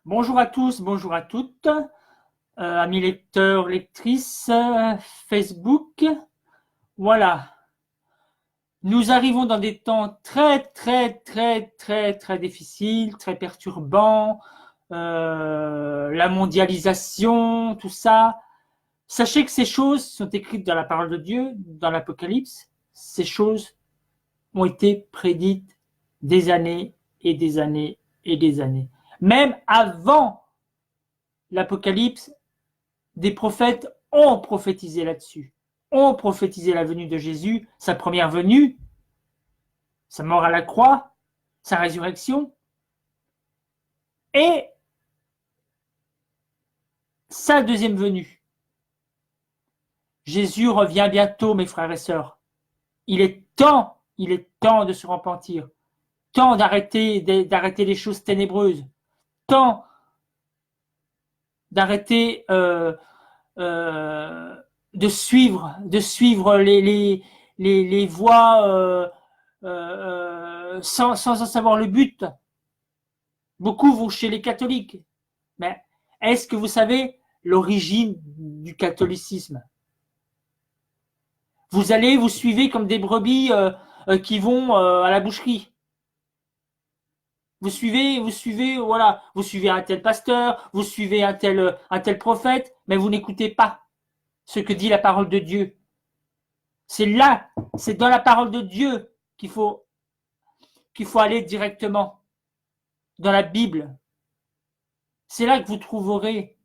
Bonjour à tous, bonjour à toutes, amis lecteurs, lectrices, Facebook. Voilà, nous arrivons dans des temps très difficiles, très perturbants, la mondialisation, tout ça. Sachez que ces choses sont écrites dans la parole de Dieu, dans l'Apocalypse. Ces choses ont été prédites des années et des années et des années. Même avant l'Apocalypse, des prophètes ont prophétisé là-dessus, ont prophétisé la venue de Jésus, sa première venue, sa mort à la croix, sa résurrection et sa deuxième venue. Jésus revient bientôt, mes frères et sœurs. Il est temps de se repentir, temps d'arrêter les choses ténébreuses, temps d'arrêter euh, de suivre les voies sans en savoir le but. Beaucoup vont chez les catholiques. Mais est-ce que vous savez l'origine du catholicisme? Vous suivez comme des brebis qui vont à la boucherie. Voilà, vous suivez un tel pasteur, vous suivez un tel prophète, mais vous n'écoutez pas ce que dit la parole de Dieu. C'est là, c'est dans la parole de Dieu qu'il faut aller directement, dans la Bible. C'est là que vous trouverez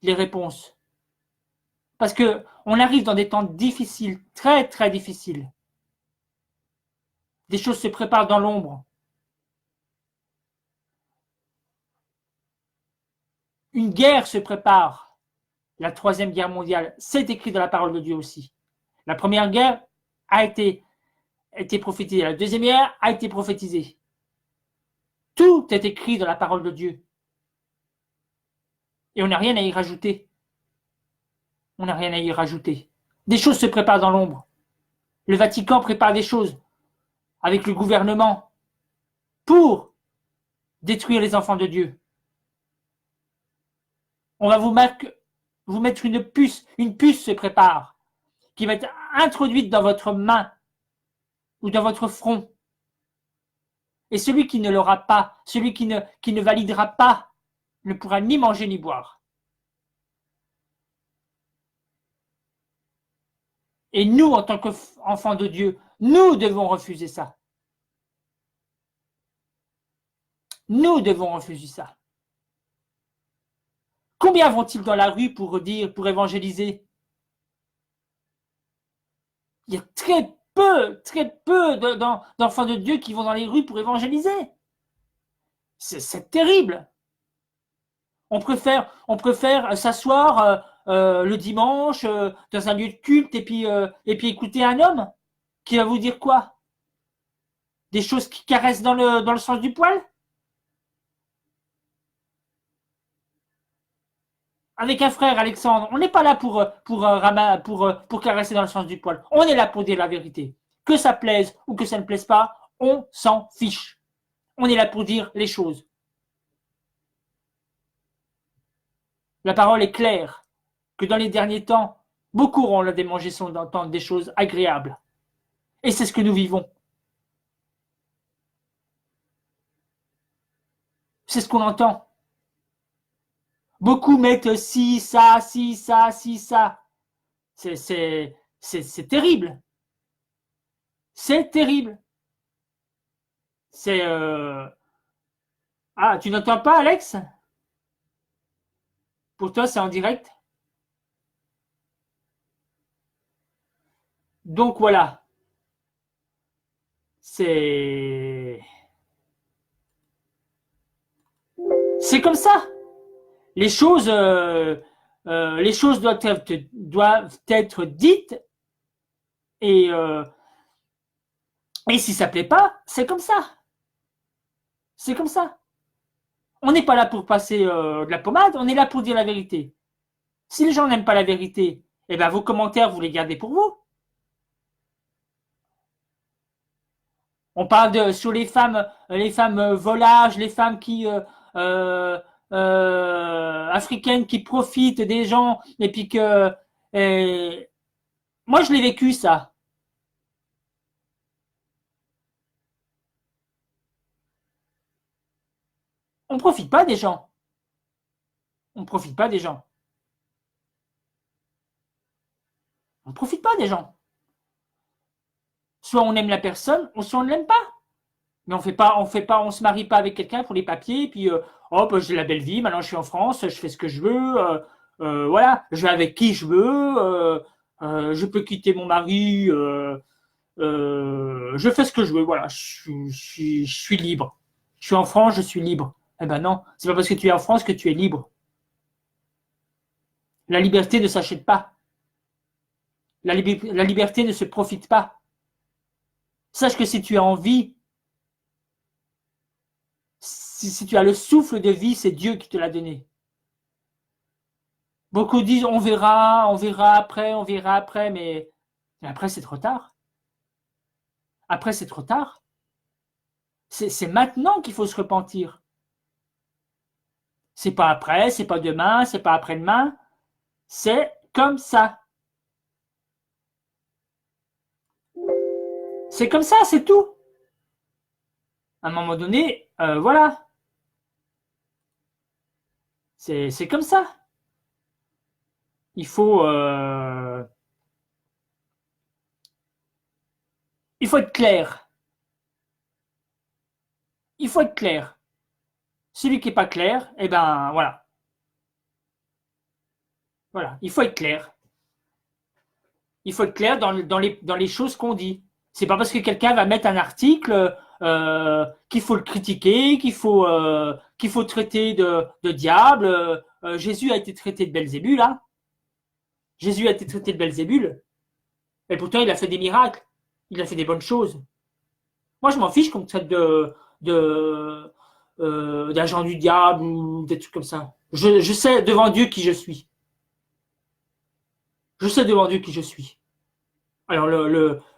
les réponses. Parce que on arrive dans des temps difficiles, très difficiles. Des choses se préparent dans l'ombre. Une guerre se prépare. La troisième guerre mondiale, c'est écrit dans la parole de Dieu aussi. La première guerre a été prophétisée. La deuxième guerre a été prophétisée. Tout est écrit dans la parole de Dieu. Et on n'a rien à y rajouter. On n'a rien à y rajouter. Des choses se préparent dans l'ombre. Le Vatican prépare des choses avec le gouvernement pour détruire les enfants de Dieu. On va vous mettre une puce se prépare, qui va être introduite dans votre main ou dans votre front. Et celui qui ne l'aura pas, celui qui ne validera pas, ne pourra ni manger ni boire. Et nous, en tant qu'enfants de Dieu, nous devons refuser ça. Nous devons refuser ça. Combien vont-ils dans la rue pour évangéliser? Il y a très peu d'enfants de Dieu qui vont dans les rues pour évangéliser. C'est terrible. On préfère s'asseoir le dimanche dans un lieu de culte et puis écouter un homme qui va vous dire quoi? Des choses qui caressent dans le sens du poil? Avec un frère, Alexandre, on n'est pas là pour caresser dans le sens du poil. On est là pour dire la vérité. Que ça plaise ou que ça ne plaise pas, on s'en fiche. On est là pour dire les choses. La parole est claire, que dans les derniers temps, beaucoup auront la démangeaison d'entendre des choses agréables. Et c'est ce que nous vivons. C'est ce qu'on entend. Beaucoup mettent ci, ça, ci, ça, ci, ça. C'est terrible. C'est terrible. C'est. Ah, tu n'entends pas, Alex? Pour toi, c'est en direct. Donc voilà. C'est. C'est comme ça. Les choses doivent être dites et, euh, et si ça plaît pas, c'est comme ça. C'est comme ça. On n'est pas là pour passer de la pommade, on est là pour dire la vérité. Si les gens n'aiment pas la vérité, eh ben vos commentaires, vous les gardez pour vous. On parle sur les femmes volages, les femmes qui euh, africaines qui profitent des gens et puis que et, moi je l'ai vécu ça. On profite pas des gens. On profite pas des gens. On profite pas des gens. Soit on aime la personne, ou soit on ne l'aime pas. Mais on se marie pas avec quelqu'un pour les papiers, et puis hop, j'ai la belle vie, maintenant je suis en France, je fais ce que je veux, voilà, je vais avec qui je veux, je peux quitter mon mari, je fais ce que je veux, voilà, je suis libre. Je suis en France, je suis libre. Eh ben non, c'est pas parce que tu es en France que tu es libre. La liberté ne s'achète pas. La liberté ne se profite pas. Sache que si tu as envie, si tu as le souffle de vie, c'est Dieu qui te l'a donné. Beaucoup disent on verra après, mais après c'est trop tard. Après c'est trop tard. C'est maintenant qu'il faut se repentir. C'est pas après, c'est pas demain, c'est pas après-demain. C'est comme ça. C'est comme ça, c'est tout. À un moment donné, voilà. C'est comme ça. Il faut, il faut être clair. Il faut être clair. Celui qui n'est pas clair, eh ben voilà. Voilà. Il faut être clair. Il faut être clair dans les choses qu'on dit. C'est pas parce que quelqu'un va mettre un article qu'il faut le critiquer, qu'il faut traiter de diable. Jésus a été traité de Belzébul, là. Jésus a été traité de Belzébul. Et pourtant, il a fait des miracles. Il a fait des bonnes choses. Moi, je m'en fiche qu'on me traite de d'agent du diable ou des trucs comme ça. Je sais devant Dieu qui je suis. Je sais devant Dieu qui je suis. Alors,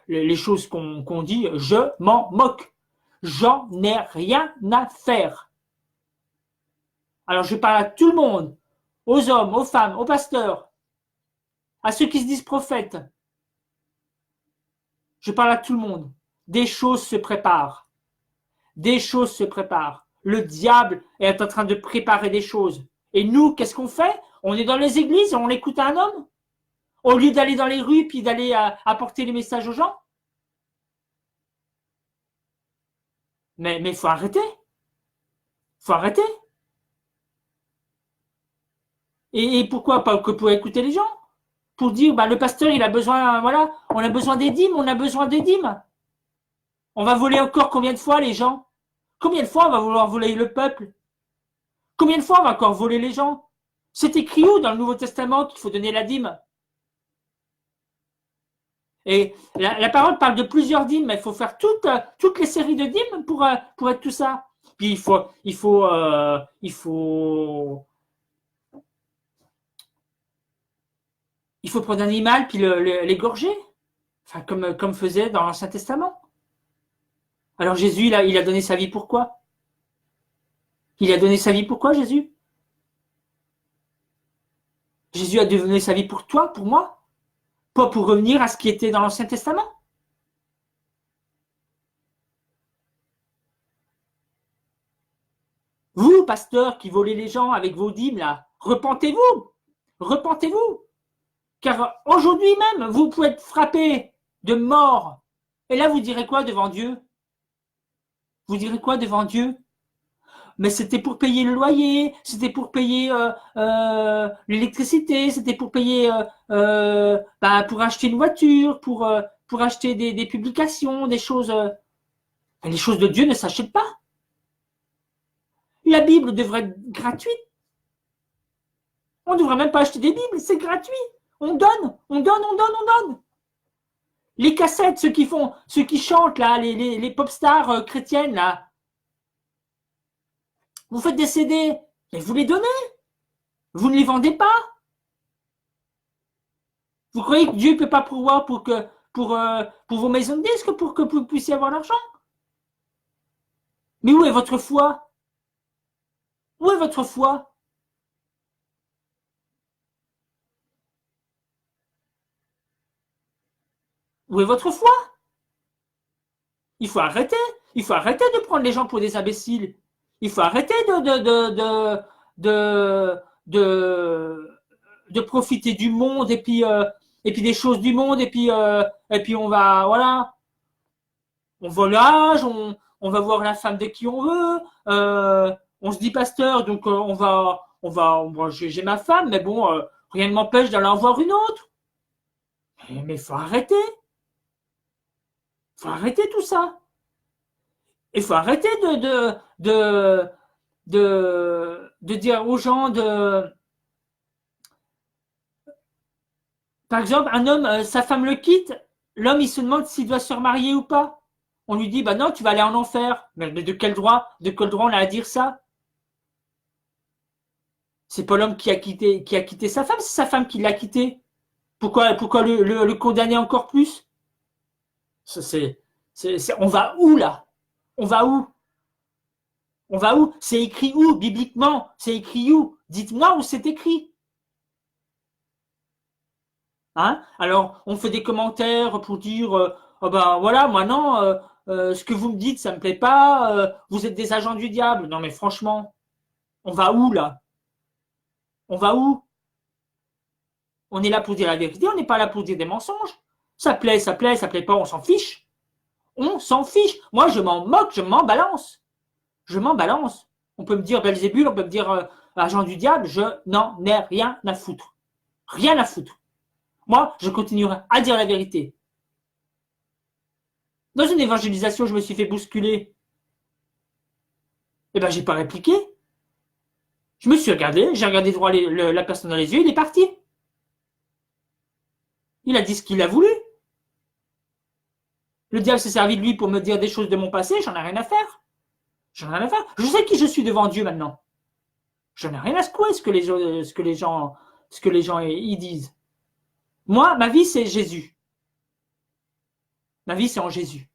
les choses qu'on dit, je m'en moque. J'en ai rien à faire. Alors, je parle à tout le monde, aux hommes, aux femmes, aux pasteurs, à ceux qui se disent prophètes. Je parle à tout le monde. Des choses se préparent. Des choses se préparent. Le diable est en train de préparer des choses. Et nous, qu'est-ce qu'on fait? On est dans les églises, on écoute un homme au lieu d'aller dans les rues puis d'aller apporter les messages aux gens. Mais il faut arrêter. Faut arrêter. Et pourquoi pas que pour écouter les gens? Pour dire, bah, le pasteur, il a besoin, voilà, on a besoin des dîmes, on a besoin des dîmes. On va voler encore combien de fois les gens? Combien de fois on va vouloir voler le peuple? Combien de fois on va encore voler les gens? C'est écrit où dans le Nouveau Testament qu'il faut donner la dîme? Et la parole parle de plusieurs dîmes, mais il faut faire toutes les séries de dîmes pour être tout ça. Puis il faut prendre un animal puis l'égorger, enfin comme faisait dans l'Ancien Testament. Alors Jésus, il a donné sa vie pourquoi? Il a donné sa vie pourquoi, Jésus? Jésus a donné sa vie pour toi, pour moi, pas pour revenir à ce qui était dans l'Ancien Testament. Vous, pasteurs qui volez les gens avec vos dîmes, là, repentez-vous. Repentez-vous. Car aujourd'hui même, vous pouvez être frappé de mort. Et là, vous direz quoi devant Dieu? Vous direz quoi devant Dieu? Mais c'était pour payer le loyer, c'était pour payer l'électricité, c'était pour payer, pour acheter une voiture, pour acheter des publications, des choses. Les choses de Dieu ne s'achètent pas. La Bible devrait être gratuite. On ne devrait même pas acheter des Bibles, c'est gratuit. On donne, on donne, on donne, on donne. Les cassettes, ceux qui chantent là, les pop stars chrétiennes là, vous faites des CD, mais vous les donnez. Vous ne les vendez pas. Vous croyez que Dieu ne peut pas pourvoir pour vos maisons de disques pour que vous puissiez avoir l'argent? Mais où est votre foi? Où est votre foi? Où est votre foi? Il faut arrêter. Il faut arrêter de prendre les gens pour des imbéciles. Il faut arrêter de, de, de profiter du monde et puis des choses du monde et puis on va, voilà, on volage, on va voir la femme de qui on veut, on se dit pasteur, donc moi, j'ai ma femme, mais bon, rien ne m'empêche d'aller en voir une autre. Mais faut arrêter tout ça. Il faut arrêter de dire aux gens par exemple, un homme, sa femme le quitte, l'homme il se demande s'il doit se remarier ou pas. On lui dit, bah non, tu vas aller en enfer. Mais de quel droit on a à dire ça? C'est pas l'homme qui a quitté sa femme, c'est sa femme qui l'a quitté. Pourquoi le condamner encore plus? C'est, on va où là? On va où? On va où? C'est écrit où bibliquement? C'est écrit où? Dites-moi où c'est écrit. Hein? Alors, on fait des commentaires pour dire, oh ben voilà, moi non, ce que vous me dites, ça me plaît pas, vous êtes des agents du diable. Non mais franchement, on va où là? On va où? On est là pour dire la vérité, on n'est pas là pour dire des mensonges. Ça plaît pas, on s'en fiche. On s'en fiche. Moi, je m'en moque, je m'en balance. Je m'en balance. On peut me dire Belzébul, on peut me dire agent du diable, je n'en ai rien à foutre. Rien à foutre. Moi, je continuerai à dire la vérité. Dans une évangélisation, je me suis fait bousculer. Eh ben, j'ai pas répliqué. Je me suis regardé, j'ai regardé droit la personne dans les yeux, il est parti. Il a dit ce qu'il a voulu. Le diable s'est servi de lui pour me dire des choses de mon passé, j'en ai rien à faire. J'en ai rien à faire. Je sais qui je suis devant Dieu maintenant. J'en ai rien à secouer ce que les gens y disent. Moi, ma vie, c'est Jésus. Ma vie, c'est en Jésus.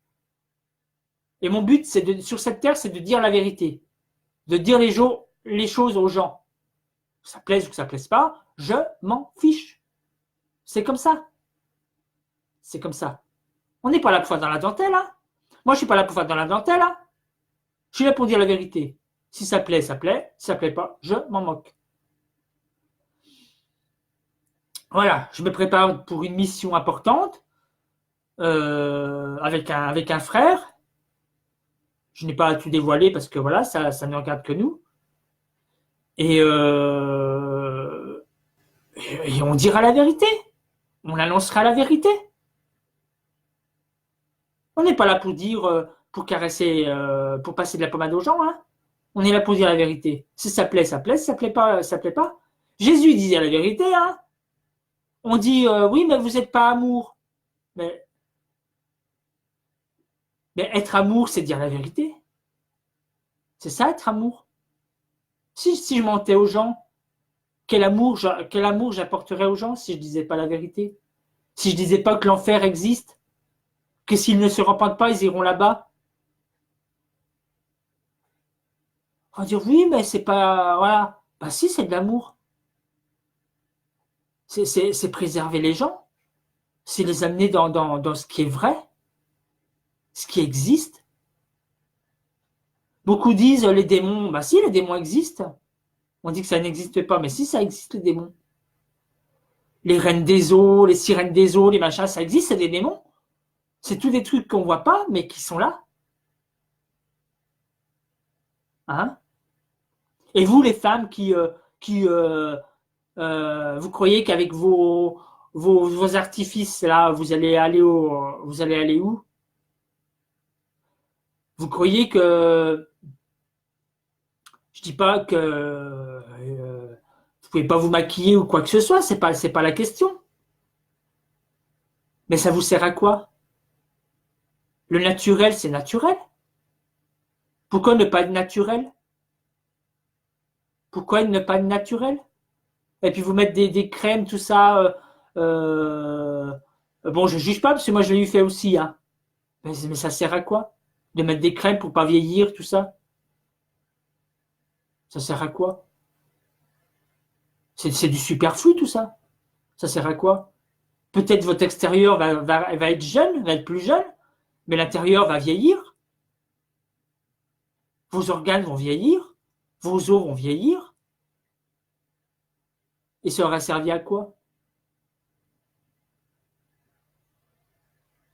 Et mon but, sur cette terre, c'est de dire la vérité. De dire les choses aux gens. Que ça plaise ou que ça plaise pas, je m'en fiche. C'est comme ça. C'est comme ça. On n'est pas là pour faire dans la dentelle, hein. Moi, je suis pas là pour faire dans la dentelle, hein. Je suis là pour dire la vérité. Si ça plaît, ça plaît. Si ça plaît pas, je m'en moque. Voilà, je me prépare pour une mission importante avec un frère. Je n'ai pas à tout dévoiler parce que voilà, ça ne regarde que nous. Et, et on dira la vérité. On annoncera la vérité. On n'est pas là pour dire, pour caresser, pour passer de la pommade aux gens, hein. On est là pour dire la vérité. Si ça plaît, ça plaît. Si ça plaît pas, ça plaît pas. Jésus disait la vérité, hein. On dit, oui, mais vous n'êtes pas amour. Mais, mais être amour, c'est dire la vérité. C'est ça, être amour. Si je mentais aux gens, quel amour j'apporterais aux gens si je disais pas la vérité? Si je disais pas que l'enfer existe, que s'ils ne se repentent pas, ils iront là-bas. On va dire oui, mais c'est pas, voilà. Bah si, c'est de l'amour. C'est préserver les gens. C'est les amener dans ce qui est vrai, ce qui existe. Beaucoup disent les démons. Bah si, les démons existent. On dit que ça n'existe pas, mais si, ça existe, les démons. Les reines des eaux, les sirènes des eaux, les machins, ça existe, c'est des démons. C'est tous des trucs qu'on voit pas, mais qui sont là. Hein? Et vous, les femmes qui vous croyez qu'avec vos artifices là, vous allez aller où? Vous croyez que je dis pas que vous pouvez pas vous maquiller ou quoi que ce soit, c'est pas la question. Mais ça vous sert à quoi? Le naturel, c'est naturel. Pourquoi ne pas être naturel? Pourquoi ne pas être naturel? Et puis vous mettre des crèmes, tout ça. Bon, je juge pas parce que moi je l'ai eu fait aussi, hein. Mais ça sert à quoi? de mettre des crèmes pour pas vieillir, tout ça. Ça sert à quoi? C'est du superflu tout ça. Ça sert à quoi? Peut-être votre extérieur va être jeune, va être plus jeune, mais l'intérieur va vieillir. Vos organes vont vieillir, vos os vont vieillir. Et ça aurait servi à quoi?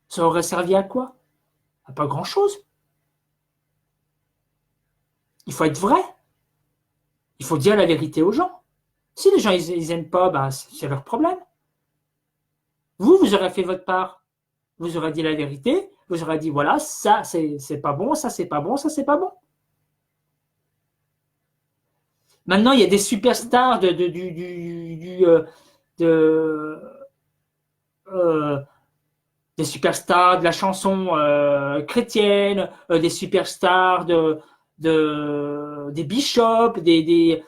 Ça aurait servi à quoi? À pas grand-chose. Il faut être vrai. Il faut dire la vérité aux gens. Si les gens ils aiment pas, ben, c'est leur problème. Vous aurez fait votre part. Vous aurez dit la vérité. Vous aurez dit voilà, ça c'est pas bon, ça c'est pas bon, ça c'est pas bon. Maintenant, il y a des superstars de, euh, des superstars de la chanson chrétienne, des superstars des bishops, des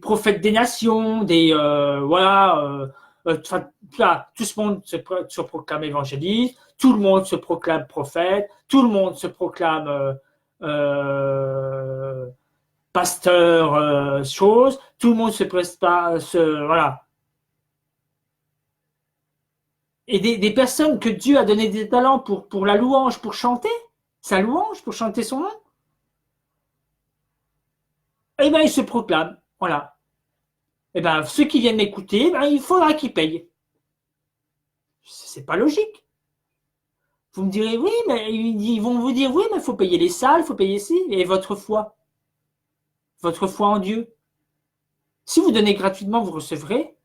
prophètes des nations, voilà, tout ce monde se proclame évangéliste, tout le monde se proclame prophète, tout le monde se proclame euh, pasteur, chose, tout le monde se prépare, voilà. Et des personnes que Dieu a donné des talents pour la louange, pour chanter, sa louange, pour chanter son nom, eh bien, ils se proclament. Voilà. Eh bien, ceux qui viennent m'écouter, ben, il faudra qu'ils payent. C'est pas logique. Vous me direz, oui, mais ils vont vous dire, oui, mais il faut payer les salles, il faut payer ci, et votre foi en Dieu. Si vous donnez gratuitement, vous recevrez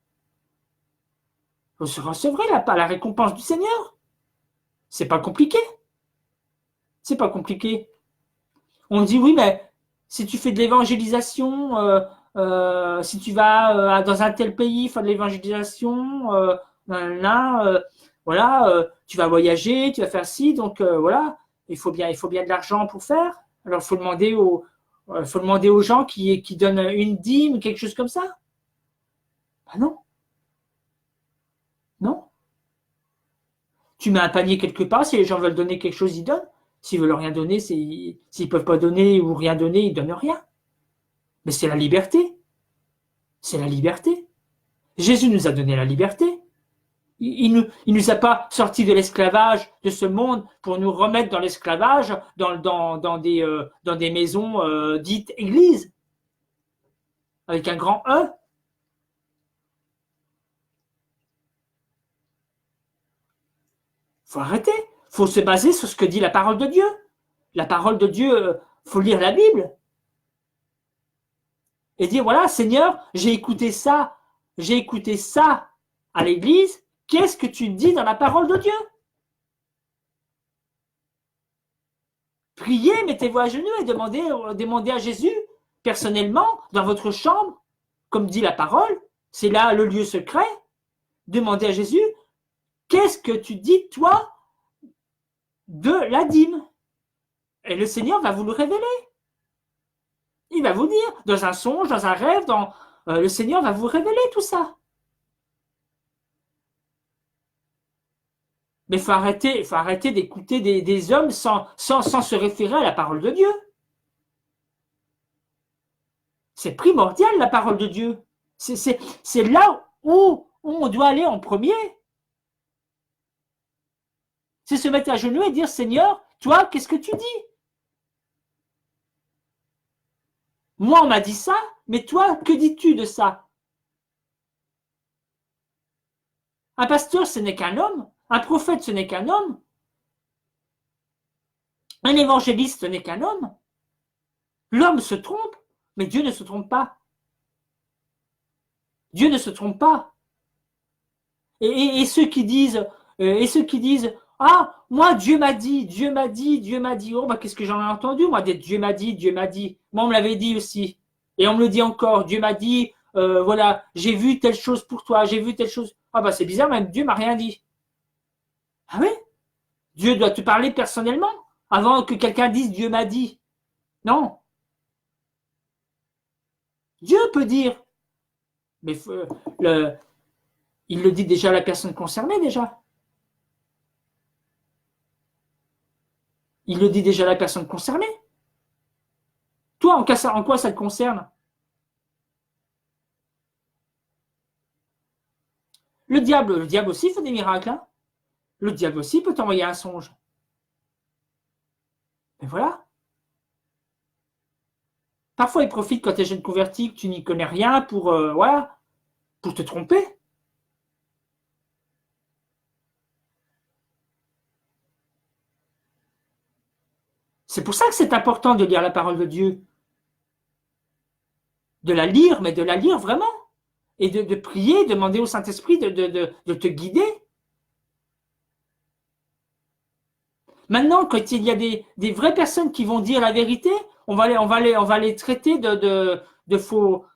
la récompense du Seigneur. C'est pas compliqué. C'est pas compliqué. On dit, oui, mais si tu fais de l'évangélisation, si tu vas dans un tel pays faire de l'évangélisation, voilà, tu vas voyager, tu vas faire ci, donc voilà, il faut bien de l'argent pour faire. Alors faut demander aux gens qui donnent une dîme, quelque chose comme ça. Ben non, non. Tu mets un panier quelque part, si les gens veulent donner quelque chose, ils donnent. S'ils veulent rien donner, s'ils peuvent pas donner ou rien donner, ils donnent rien. Mais c'est la liberté. C'est la liberté. Jésus nous a donné la liberté. Il nous a pas sortis de l'esclavage de ce monde pour nous remettre dans l'esclavage dans des maisons dites églises, avec un grand E. Faut arrêter. Faut se baser sur ce que dit la parole de Dieu. La parole de Dieu, faut lire la Bible. Et dire, voilà, Seigneur, j'ai écouté ça à l'église, qu'est-ce que tu dis dans la parole de Dieu? Priez, mettez-vous à genoux et demandez à Jésus, personnellement, dans votre chambre, comme dit la parole, c'est là le lieu secret, demandez à Jésus, qu'est-ce que tu dis, toi, de la dîme? Et le Seigneur va vous le révéler. Il va vous dire, dans un songe, dans un rêve, le Seigneur va vous révéler tout ça. Mais il faut arrêter d'écouter des hommes sans se référer à la parole de Dieu. C'est primordial, la parole de Dieu. C'est là où on doit aller en premier. C'est se mettre à genoux et dire, Seigneur, toi, qu'est-ce que tu dis? Moi, on m'a dit ça, mais toi, que dis-tu de ça? Un pasteur, ce n'est qu'un homme. Un prophète, ce n'est qu'un homme. Un évangéliste, ce n'est qu'un homme. L'homme se trompe, mais Dieu ne se trompe pas. Dieu ne se trompe pas. Et ceux qui disent, ah, moi, Dieu m'a dit, Dieu m'a dit, Dieu m'a dit. Oh, bah, qu'est-ce que j'en ai entendu, moi, d'être Dieu m'a dit, Dieu m'a dit. Moi, on me l'avait dit aussi. Et on me le dit encore. Dieu m'a dit, voilà, j'ai vu telle chose pour toi, j'ai vu telle chose. Ah, bah, c'est bizarre, même Dieu m'a rien dit. Ah oui? Dieu doit te parler personnellement avant que quelqu'un dise Dieu m'a dit. Non. Dieu peut dire. Mais il le dit déjà à la personne concernée, déjà. Il le dit déjà à la personne concernée. Toi, en quoi ça te concerne? Le diable aussi fait des miracles. Hein. Le diable aussi peut t'envoyer un songe. Mais voilà. Parfois, il profite quand tu es jeune converti, que tu n'y connais rien, voilà, pour te tromper. C'est pour ça que c'est important de lire la parole de Dieu. De la lire, mais de la lire vraiment. Et de prier, demander au Saint-Esprit de te guider. Maintenant, quand il y a des vraies personnes qui vont dire la vérité, on va les traiter de faux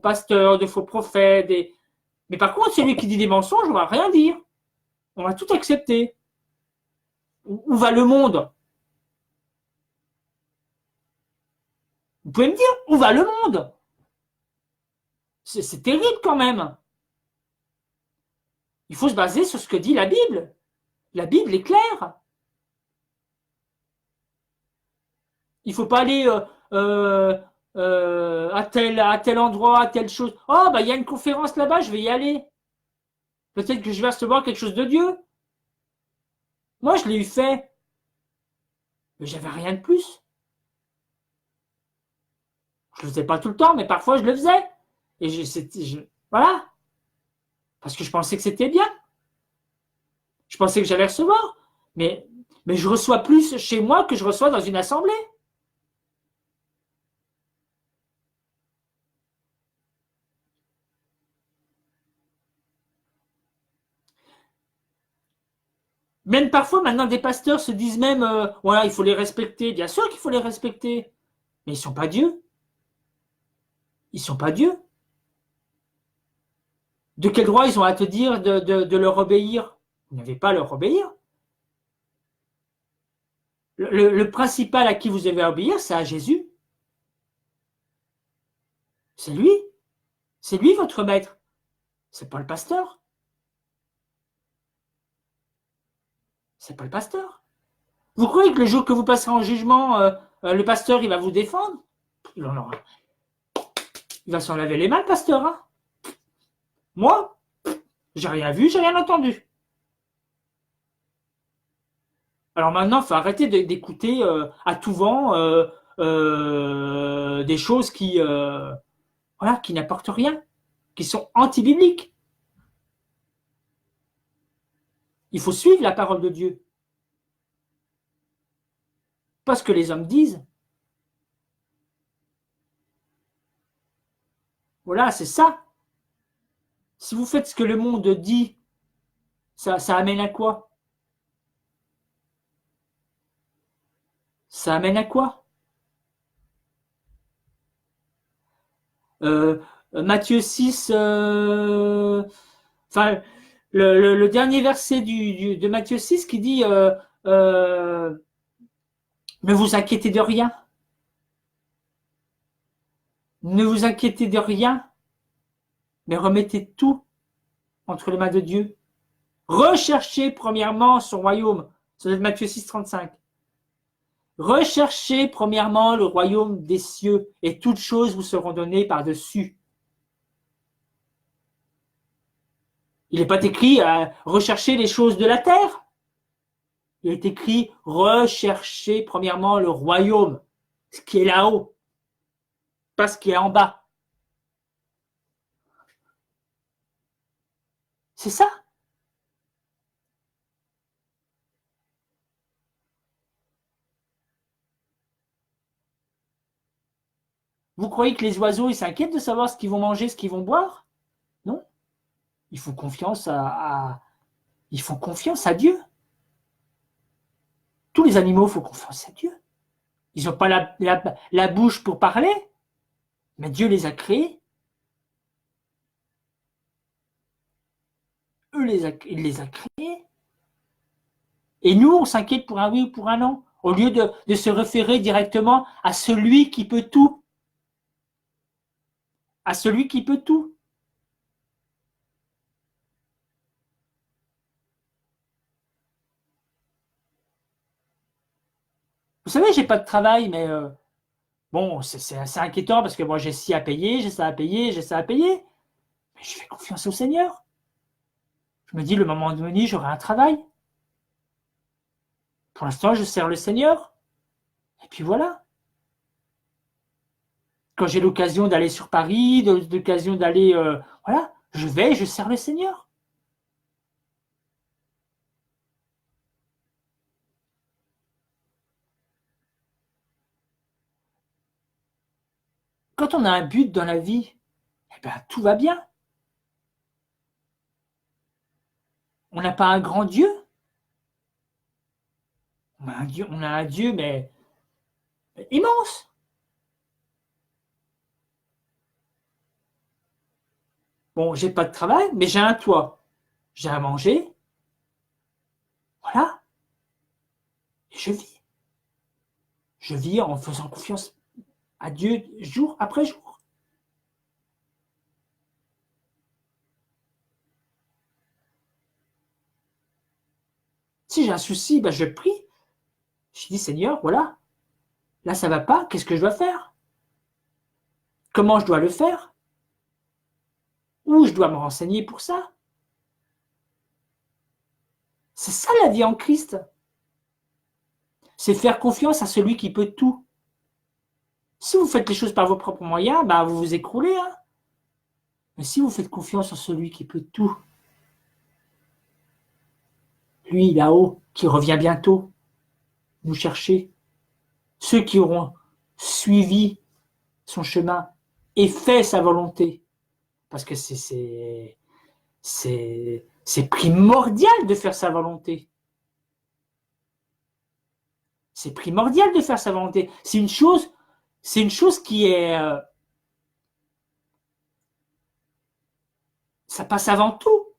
pasteurs, de faux prophètes. Mais par contre, celui qui dit des mensonges, on va rien dire. On va tout accepter. Où va le monde? Vous pouvez me dire, où va le monde? C'est terrible quand même. Il faut se baser sur ce que dit la Bible. La Bible est claire. Il ne faut pas aller à tel endroit, à telle chose. Oh, bah, il y a une conférence là-bas, je vais y aller. Peut-être que je vais recevoir quelque chose de Dieu. Moi, je l'ai eu fait. Mais j'avais rien de plus. Je le faisais pas tout le temps, mais parfois je le faisais. Et voilà. Parce que je pensais que c'était bien. Je pensais que j'allais recevoir. Mais, mais je reçois plus chez moi que je reçois dans une assemblée. Même parfois, maintenant, des pasteurs se disent même, voilà, il faut les respecter. Bien sûr qu'il faut les respecter. Mais ils sont pas Dieu. Ils sont pas Dieu. De quel droit ils ont à te dire de leur obéir? Vous n'avez pas à leur obéir. Le principal à qui vous avez à obéir, c'est à Jésus. C'est lui. C'est lui votre maître. C'est pas le pasteur. C'est pas le pasteur. Vous croyez que le jour que vous passerez en jugement, le pasteur, il va vous défendre? Il en aura. Il va s'en laver les mains, le pasteur. Hein. Moi, j'ai rien vu, j'ai rien entendu. Alors maintenant, il faut arrêter d'écouter à tout vent des choses voilà, qui n'apportent rien, qui sont anti-bibliques. Il faut suivre la parole de Dieu. Pas ce que les hommes disent. Voilà, c'est ça. Si vous faites ce que le monde dit, ça amène à quoi? Ça amène à quoi? euh, Matthieu 6, enfin, le dernier verset de Matthieu 6 qui dit euh, ne vous inquiétez de rien. Ne vous inquiétez de rien, mais remettez tout entre les mains de Dieu. Recherchez premièrement son royaume. Ça doit être Matthieu 6, 35. Recherchez premièrement le royaume des cieux et toutes choses vous seront données par-dessus. Il n'est pas écrit rechercher les choses de la terre. Il est écrit rechercher premièrement le royaume, ce qui est là-haut, pas ce qui est en bas. C'est ça. Vous croyez que les oiseaux, ils s'inquiètent de savoir ce qu'ils vont manger, ce qu'ils vont boire? Non. Ils font confiance ils font confiance à Dieu. Tous les animaux font confiance à Dieu. Ils n'ont pas la bouche pour parler, mais Dieu les a créés. Il les a créés. Et nous, on s'inquiète pour un oui ou pour un non, au lieu de se référer directement à celui qui peut tout. À celui qui peut tout. savez, j'ai pas de travail, mais bon, c'est assez inquiétant parce que moi, j'ai ci à payer, j'ai ça à payer, j'ai ça à payer. Mais je fais confiance au Seigneur. Je me dis, le moment venu, j'aurai un travail. Pour l'instant, je sers le Seigneur. Et puis voilà. Quand j'ai l'occasion d'aller sur Paris, l'occasion d'aller, voilà, je vais et je sers le Seigneur. Quand on a un but dans la vie, eh ben, tout va bien. On n'a pas un grand Dieu. On a un Dieu, mais immense. Bon, j'ai pas de travail, mais j'ai un toit. J'ai à manger. Voilà. Et je vis. Je vis en faisant confiance à Dieu jour après jour. Si j'ai un souci, ben je prie. Je dis, Seigneur, voilà, là ça va pas, qu'est-ce que je dois faire? Comment je dois le faire? Où je dois me renseigner pour ça? C'est ça la vie en Christ. C'est faire confiance à celui qui peut tout. Si vous faites les choses par vos propres moyens, bah vous vous écroulez. Hein. Mais si vous faites confiance en celui qui peut tout, lui là-haut, qui revient bientôt nous chercher, ceux qui auront suivi son chemin et fait sa volonté, parce que c'est primordial de faire sa volonté. C'est primordial de faire sa volonté. C'est une chose qui est, ça passe avant tout,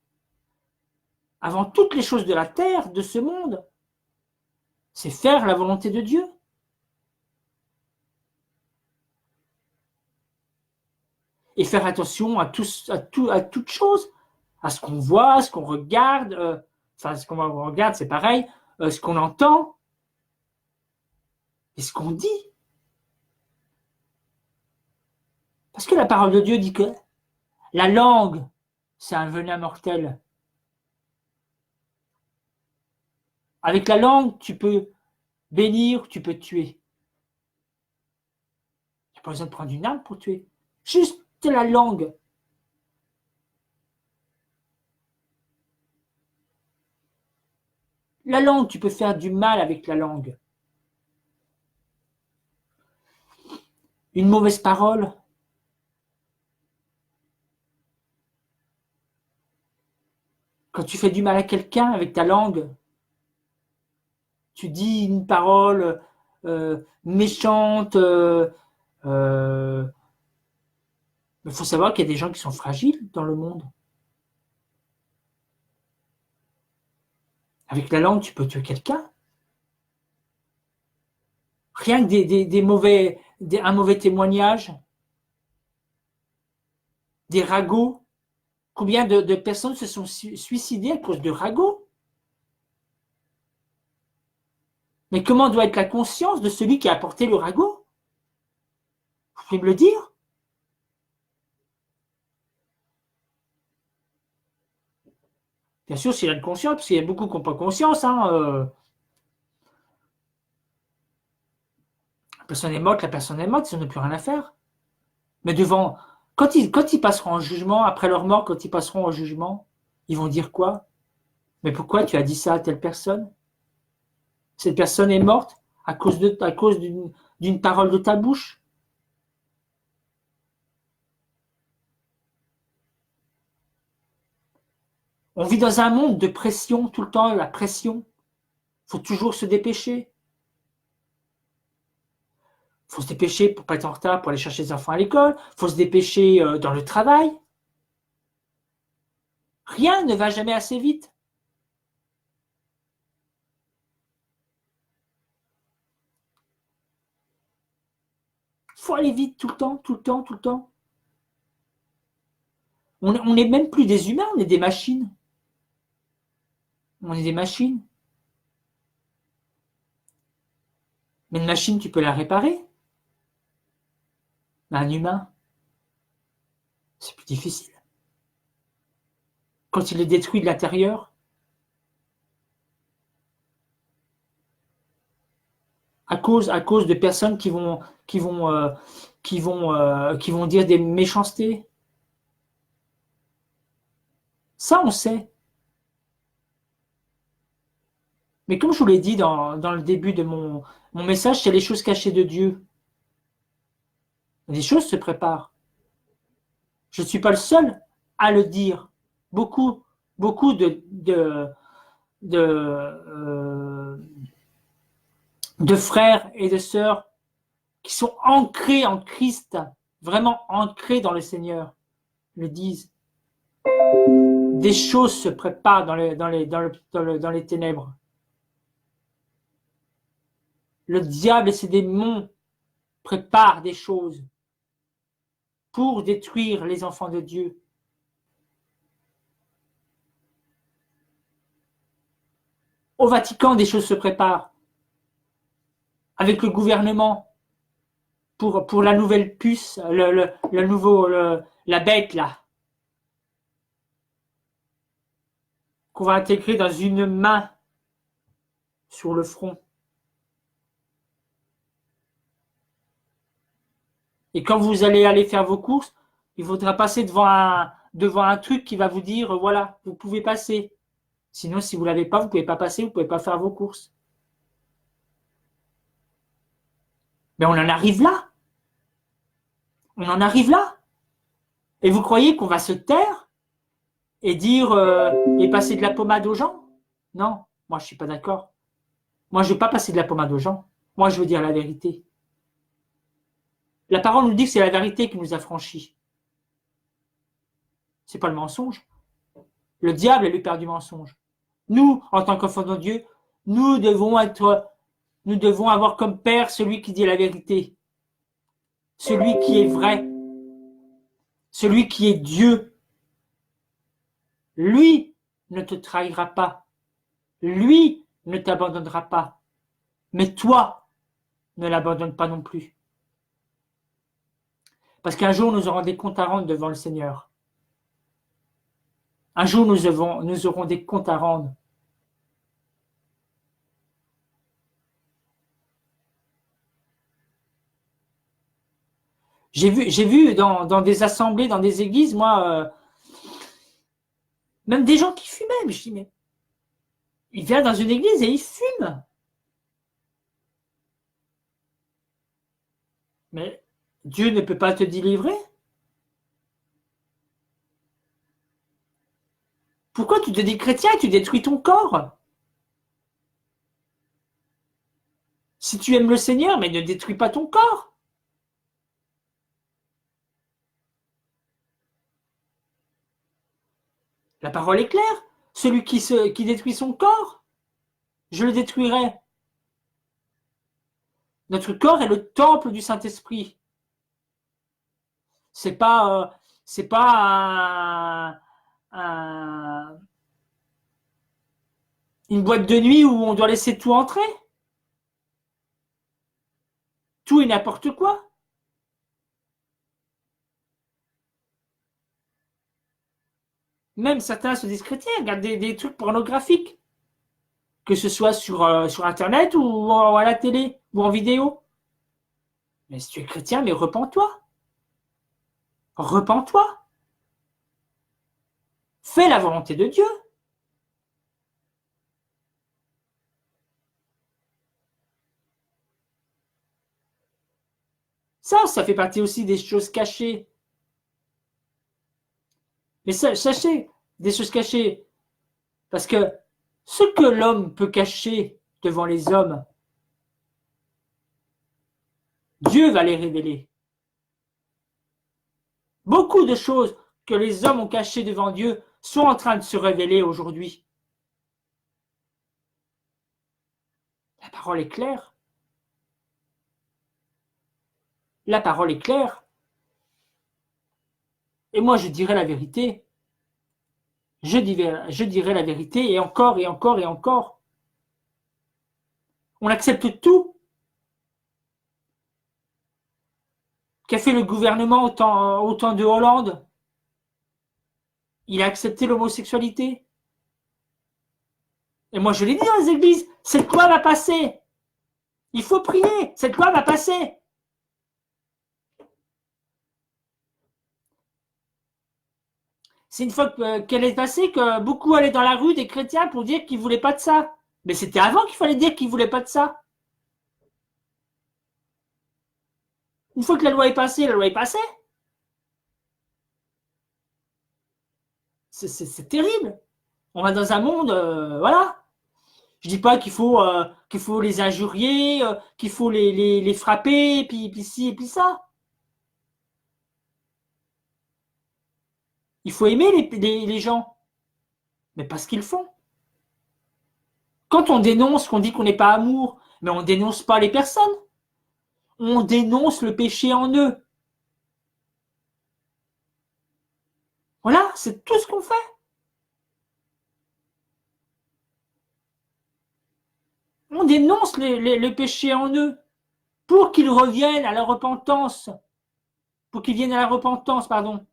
avant toutes les choses de la terre, de ce monde. C'est faire la volonté de Dieu. Et faire attention à toute chose, à ce qu'on voit, à ce qu'on regarde, enfin ce qu'on regarde, c'est pareil, ce qu'on entend et ce qu'on dit. Parce que la parole de Dieu dit que la langue, c'est un venin mortel. Avec la langue, tu peux bénir, tu peux tuer. Tu n'as pas besoin de prendre une arme pour tuer. Juste la langue. La langue, tu peux faire du mal avec la langue. Une mauvaise parole. Quand tu fais du mal à quelqu'un avec ta langue, tu dis une parole méchante. Il faut savoir qu'il y a des gens qui sont fragiles dans le monde. Avec la langue, tu peux tuer quelqu'un. Rien que un mauvais témoignage, des ragots. Combien de personnes se sont suicidées à cause de ragots? Mais comment doit être la conscience de celui qui a apporté le ragot? Vous pouvez me le dire? Bien sûr, s'il a une conscience, parce qu'il y a beaucoup qui n'ont pas conscience. Hein, la personne est morte, ils n'ont plus rien à faire. Mais devant, quand ils passeront en jugement, après leur mort, quand ils passeront en jugement, ils vont dire quoi? Mais pourquoi tu as dit ça à telle personne? Cette personne est morte à cause d'une parole de ta bouche. On vit dans un monde de pression tout le temps, la pression. Il faut toujours se dépêcher. Il faut se dépêcher pour pas être en retard pour aller chercher les enfants à l'école. Il faut se dépêcher dans le travail. Rien ne va jamais assez vite. Il faut aller vite tout le temps, tout le temps, tout le temps. On n'est même plus des humains, on est des machines. On est des machines. Mais une machine, tu peux la réparer. Mais un humain, c'est plus difficile. Quand il est détruit de l'intérieur, à cause de personnes qui vont dire des méchancetés. Ça, on sait. Mais comme je vous l'ai dit dans le début de mon message, c'est les choses cachées de Dieu. Les choses se préparent. Je ne suis pas le seul à le dire. Beaucoup de frères et de sœurs qui sont ancrés en Christ, vraiment ancrés dans le Seigneur, le disent. Des choses se préparent dans les ténèbres. Le diable et ses démons préparent des choses pour détruire les enfants de Dieu. Au Vatican, des choses se préparent avec le gouvernement pour la nouvelle puce, la bête là, qu'on va intégrer dans une main sur le front. Et quand vous allez aller faire vos courses, il faudra passer devant un truc qui va vous dire, voilà, vous pouvez passer. Sinon, si vous ne l'avez pas, vous ne pouvez pas passer, vous ne pouvez pas faire vos courses. Mais on en arrive là. On en arrive là. Et vous croyez qu'on va se taire et dire et passer de la pommade aux gens? Non, moi je ne suis pas d'accord. Moi je ne veux pas passer de la pommade aux gens. Moi je veux dire la vérité. La parole nous dit que c'est la vérité qui nous affranchit. C'est pas le mensonge. Le diable est le père du mensonge. Nous, en tant qu'enfants de Dieu, nous devons avoir comme père celui qui dit la vérité, celui qui est vrai, celui qui est Dieu. Lui ne te trahira pas. Lui ne t'abandonnera pas. Mais toi, ne l'abandonne pas non plus. Parce qu'un jour, nous aurons des comptes à rendre devant le Seigneur. Un jour, nous aurons des comptes à rendre. J'ai vu dans des assemblées, dans des églises, moi, même des gens qui fumaient. Mais je dis, mais il vient dans une église et il fume. Mais Dieu ne peut pas te délivrer. Pourquoi tu te dis chrétien et tu détruis ton corps? Si tu aimes le Seigneur, mais ne détruis pas ton corps. La parole est claire. Celui qui détruit son corps, je le détruirai. Notre corps est le temple du Saint-Esprit. C'est pas une boîte de nuit où on doit laisser tout entrer. Tout et n'importe quoi. Même certains se disent chrétiens, regardent des trucs pornographiques, que ce soit sur Internet ou à la télé ou en vidéo. Mais si tu es chrétien, mais repens-toi. Repens-toi. Fais la volonté de Dieu. Ça fait partie aussi des choses cachées. Mais sachez, des choses cachées. Parce que ce que l'homme peut cacher devant les hommes, Dieu va les révéler. Beaucoup de choses que les hommes ont cachées devant Dieu sont en train de se révéler aujourd'hui. La parole est claire. La parole est claire. Et moi, je dirais la vérité. Je dirais la vérité et encore et encore et encore. On accepte tout. qu'a fait le gouvernement au temps de Hollande? Il a accepté l'homosexualité. Et moi, je l'ai dit dans les églises, cette loi va passer. Il faut prier, cette loi va passer. C'est une fois qu'elle est passée que beaucoup allaient dans la rue des chrétiens pour dire qu'ils ne voulaient pas de ça. Mais c'était avant qu'il fallait dire qu'ils ne voulaient pas de ça. Une fois que la loi est passée, la loi est passée. C'est terrible. On va dans un monde, voilà. Je dis pas qu'il faut les injurier, qu'il faut les frapper, puis ci et puis ça. Il faut aimer les gens, mais pas ce qu'ils font. Quand on dénonce, qu'on dit qu'on n'est pas amour, mais on dénonce pas les personnes. On dénonce le péché en eux. Voilà, c'est tout ce qu'on fait. On dénonce le péché en eux pour qu'ils reviennent à la repentance, pour qu'ils viennent à la repentance, pardon,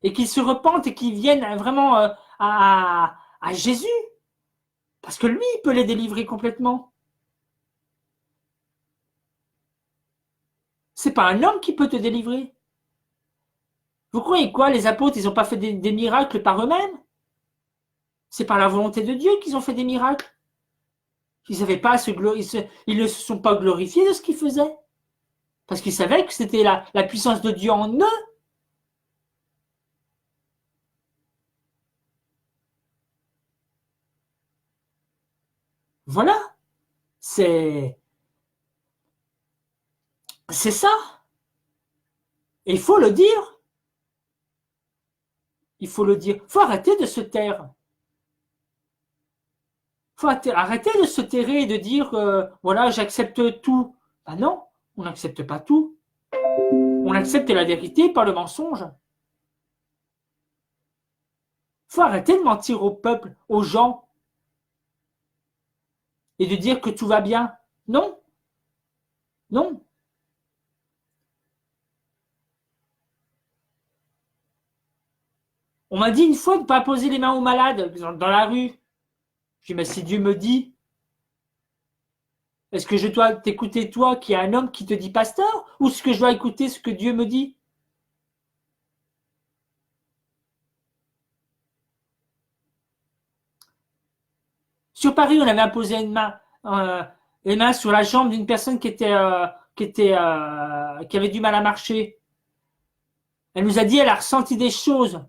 et qu'ils se repentent et qu'ils viennent vraiment à Jésus, parce que lui, il peut les délivrer complètement. C'est pas un homme qui peut te délivrer. Vous croyez quoi? Les apôtres, ils n'ont pas fait des miracles par eux-mêmes? C'est par la volonté de Dieu qu'ils ont fait des miracles. Ils n'avaient pas à ils ne se sont pas glorifiés de ce qu'ils faisaient. Parce qu'ils savaient que c'était la puissance de Dieu en eux. Voilà. C'est ça. Et il faut le dire. Il faut le dire. Il faut arrêter de se taire. Il faut arrêter de se terrer et de dire voilà, j'accepte tout. Ben non, on n'accepte pas tout. On accepte la vérité, pas le mensonge. Il faut arrêter de mentir au peuple, aux gens, et de dire que tout va bien. Non, non. On m'a dit une fois de ne pas poser les mains aux malades dans la rue. Je dis, mais si Dieu me dit, est-ce que je dois t'écouter toi qui est un homme qui te dit pasteur, ou est-ce que je dois écouter ce que Dieu me dit? Sur Paris, on avait imposé une main sur la jambe d'une personne qui avait du mal à marcher. Elle nous a dit, elle a ressenti des choses.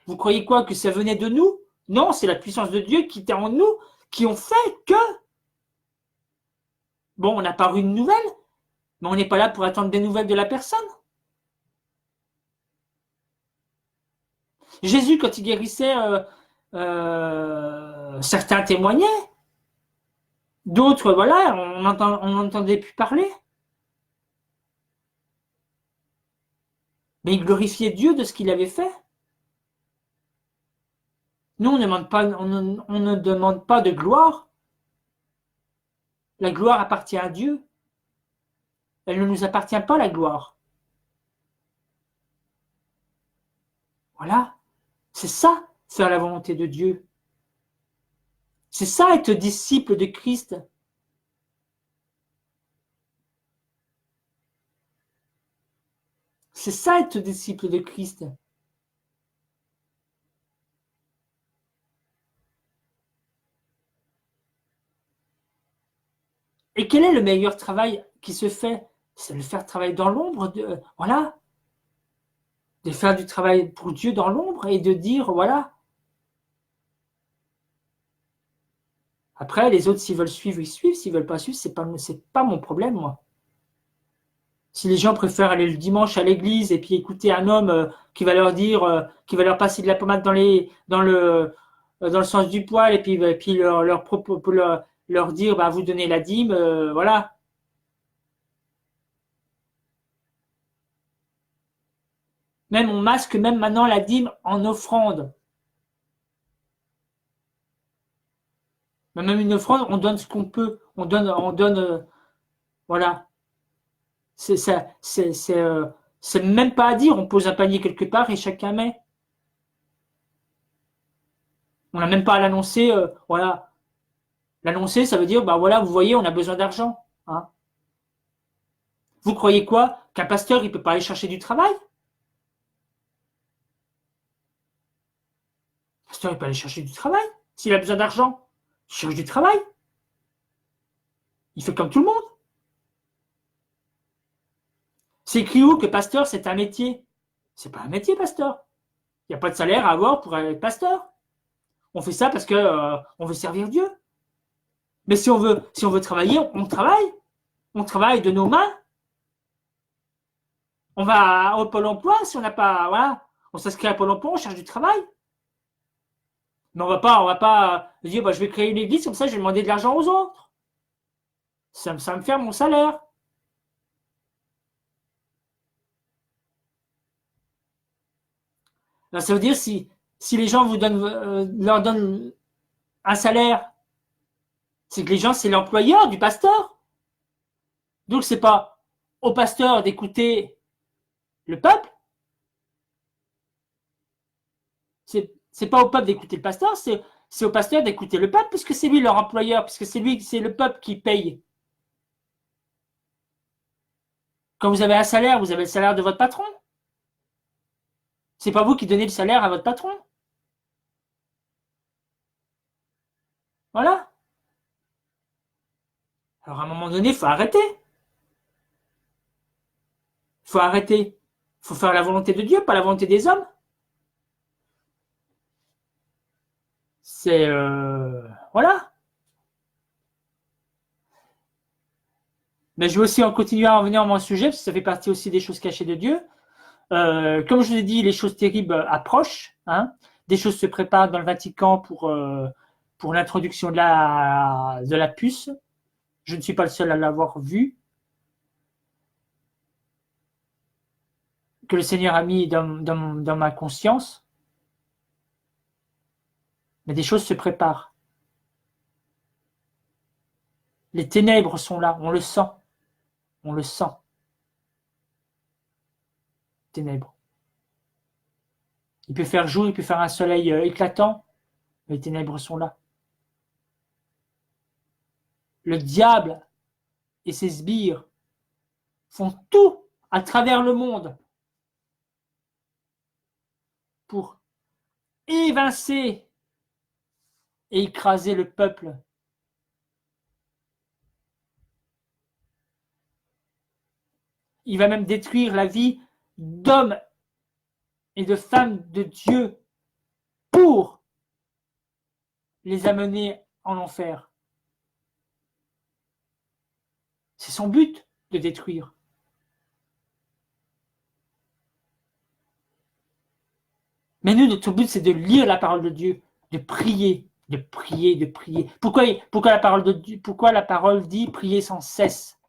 Vous croyez quoi? Que ça venait de nous? Non, c'est la puissance de Dieu qui était en nous, qui ont fait que. Bon, on a paru une nouvelle, mais on n'est pas là pour attendre des nouvelles de la personne. Jésus, quand il guérissait, certains témoignaient, d'autres, voilà, on n'entendait plus parler. Mais il glorifiait Dieu de ce qu'il avait fait. Nous, on ne demande pas de gloire. La gloire appartient à Dieu. Elle ne nous appartient pas, la gloire. Voilà. C'est ça, faire la volonté de Dieu. C'est ça, être disciple de Christ. C'est ça, être disciple de Christ. Et quel est le meilleur travail qui se fait? C'est de faire travailler dans l'ombre, voilà, de faire du travail pour Dieu dans l'ombre et de dire, voilà. Après, les autres, s'ils veulent suivre, ils suivent. S'ils veulent pas suivre, c'est pas mon problème, moi. Si les gens préfèrent aller le dimanche à l'église et puis écouter un homme qui va leur dire, qui va leur passer de la pommade dans le sens du poil et puis leur dire, bah, vous donnez la dîme, voilà. Même on masque même maintenant la dîme en offrande. Mais même une offrande, on donne ce qu'on peut. Voilà. C'est ça, c'est même pas à dire. On pose un panier quelque part et chacun met. On n'a même pas à l'annoncer. Voilà. L'annoncer, ça veut dire, bah voilà, vous voyez, on a besoin d'argent. Hein. Vous croyez quoi? Qu'un pasteur, il peut pas aller chercher du travail? Un pasteur, il peut aller chercher du travail. S'il a besoin d'argent, il cherche du travail. Il fait comme tout le monde. C'est écrit où que pasteur, c'est un métier? C'est pas un métier, pasteur. Il n'y a pas de salaire à avoir pour être pasteur. On fait ça parce que on veut servir Dieu. Mais si on veut travailler, on travaille. On travaille de nos mains. On va au Pôle emploi si on n'a pas, voilà. On s'inscrit à Pôle emploi, on cherche du travail. Mais on va pas dire, bah, je vais créer une église, comme ça, je vais demander de l'argent aux autres. Ça va me faire mon salaire. Alors, ça veut dire si les gens leur donnent un salaire, c'est que les gens, c'est l'employeur du pasteur. Donc, c'est pas au pasteur d'écouter le peuple. C'est pas au peuple d'écouter le pasteur, c'est au pasteur d'écouter le peuple, puisque c'est lui leur employeur, puisque c'est le peuple qui paye. Quand vous avez un salaire, vous avez le salaire de votre patron. C'est pas vous qui donnez le salaire à votre patron. Voilà. Alors à un moment donné, il faut arrêter. Il faut arrêter. Il faut faire la volonté de Dieu, pas la volonté des hommes. C'est voilà. Mais je vais aussi en continuer à en venir à mon sujet, parce que ça fait partie aussi des choses cachées de Dieu. Comme je vous ai dit, les choses terribles approchent. Hein. Des choses se préparent dans le Vatican pour l'introduction de la puce. Je ne suis pas le seul à l'avoir vu. Que le Seigneur a mis dans ma conscience. Mais des choses se préparent. Les ténèbres sont là, on le sent. On le sent. Ténèbres. Il peut faire jour, il peut faire un soleil éclatant, mais les ténèbres sont là. Le diable et ses sbires font tout à travers le monde pour évincer et écraser le peuple. Il va même détruire la vie d'hommes et de femmes de Dieu pour les amener en enfer. C'est son but de détruire. Mais nous, notre but, c'est de lire la parole de Dieu, de prier, de prier, de prier. Pourquoi la parole de Dieu, pourquoi la parole dit prier sans cesse?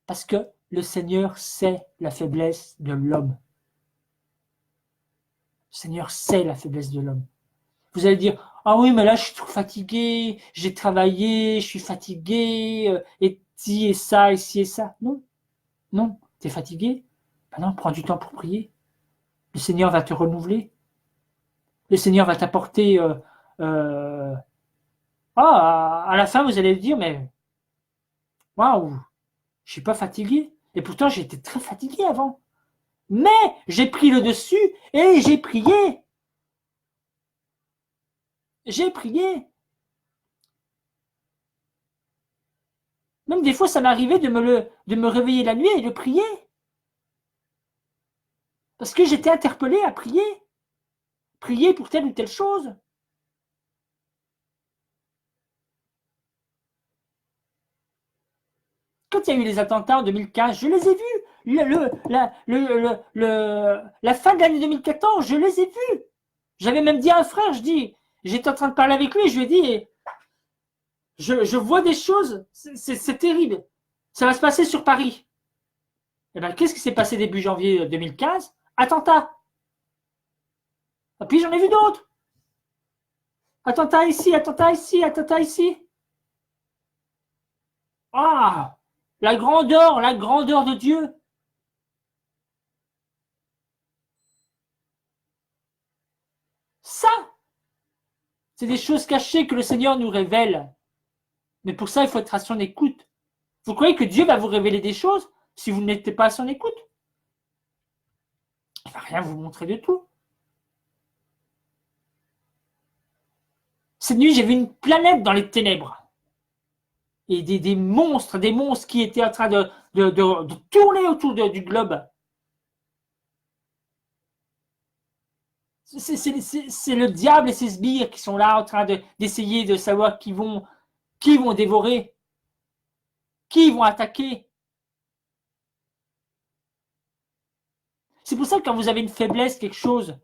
Parce que le Seigneur sait la faiblesse de l'homme. Le Seigneur sait la faiblesse de l'homme. Vous allez dire, ah oui, mais là, je suis trop fatigué, j'ai travaillé, je suis fatigué, et ci et ça, et ci et ça. Non, non, t'es fatigué? Ben non, prends du temps pour prier. Le Seigneur va te renouveler. Le Seigneur va t'apporter... à la fin, vous allez dire, mais waouh, je suis pas fatigué. Et pourtant, j'étais très fatigué avant. Mais j'ai pris le dessus et j'ai prié. J'ai prié. Même des fois, ça m'arrivait de me réveiller la nuit et de prier. Parce que j'étais interpellé à prier. Prier pour telle ou telle chose. Quand il y a eu les attentats en 2015, je les ai vus. La fin de l'année 2014, je les ai vus. J'avais même dit à un frère, j'étais en train de parler avec lui, je lui ai dit, je vois des choses, c'est terrible. Ça va se passer sur Paris. Et bien, qu'est-ce qui s'est passé début janvier 2015? Attentat. Et puis j'en ai vu d'autres. Attentat ici, attentat ici, attentat ici. Ah, la grandeur de Dieu. Ça, c'est des choses cachées que le Seigneur nous révèle. Mais pour ça, il faut être à son écoute. Vous croyez que Dieu va vous révéler des choses si vous n'êtes pas à son écoute? Il ne va rien vous montrer de tout. Cette nuit, j'ai vu une planète dans les ténèbres. Et des monstres qui étaient en train de tourner autour du globe. C'est le diable et ses sbires qui sont là en train d'essayer de savoir qui vont dévorer, qui vont attaquer. C'est pour ça que quand vous avez une faiblesse, quelque chose,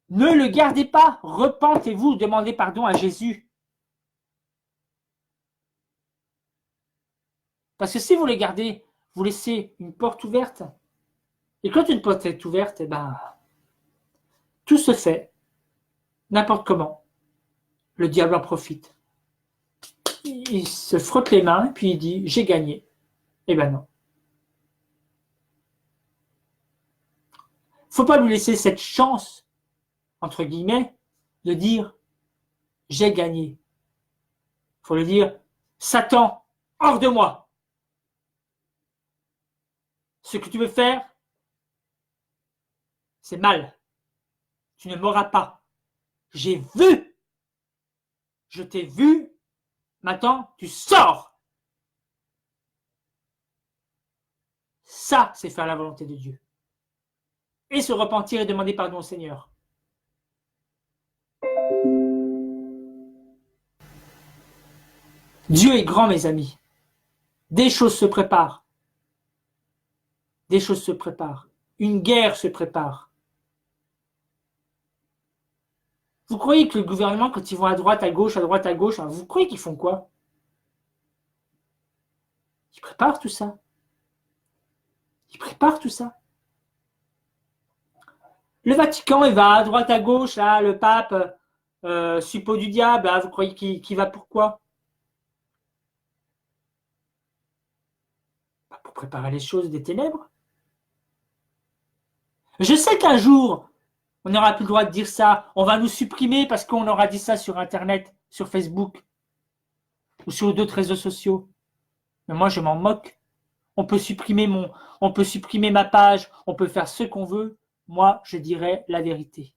ne le gardez pas. Repentez-vous, demandez pardon à Jésus. Parce que si vous les gardez, vous laissez une porte ouverte. Et quand une porte est ouverte, eh ben, tout se fait n'importe comment. Le diable en profite. Il se frotte les mains, puis il dit « j'ai gagné ». Eh ben non. Faut pas lui laisser cette chance, entre guillemets, de dire « j'ai gagné ». Faut lui dire « Satan, hors de moi ! Ce que tu veux faire, c'est mal. Tu ne m'auras pas. J'ai vu. Je t'ai vu. Maintenant, tu sors. » Ça, c'est faire la volonté de Dieu. Et se repentir et demander pardon au Seigneur. Dieu est grand, mes amis. Des choses se préparent. Des choses se préparent. Une guerre se prépare. Vous croyez que le gouvernement, quand ils vont à droite, à gauche, vous croyez qu'ils font quoi? Ils préparent tout ça. Ils préparent tout ça. Le Vatican, il va à droite, à gauche, là, le pape, suppôt du diable, là, vous croyez qu'il va pourquoi? Pour préparer les choses des ténèbres. Je sais qu'un jour, on n'aura plus le droit de dire ça. On va nous supprimer parce qu'on aura dit ça sur Internet, sur Facebook ou sur d'autres réseaux sociaux. Mais moi, je m'en moque. On peut supprimer ma page, on peut faire ce qu'on veut. Moi, je dirais la vérité.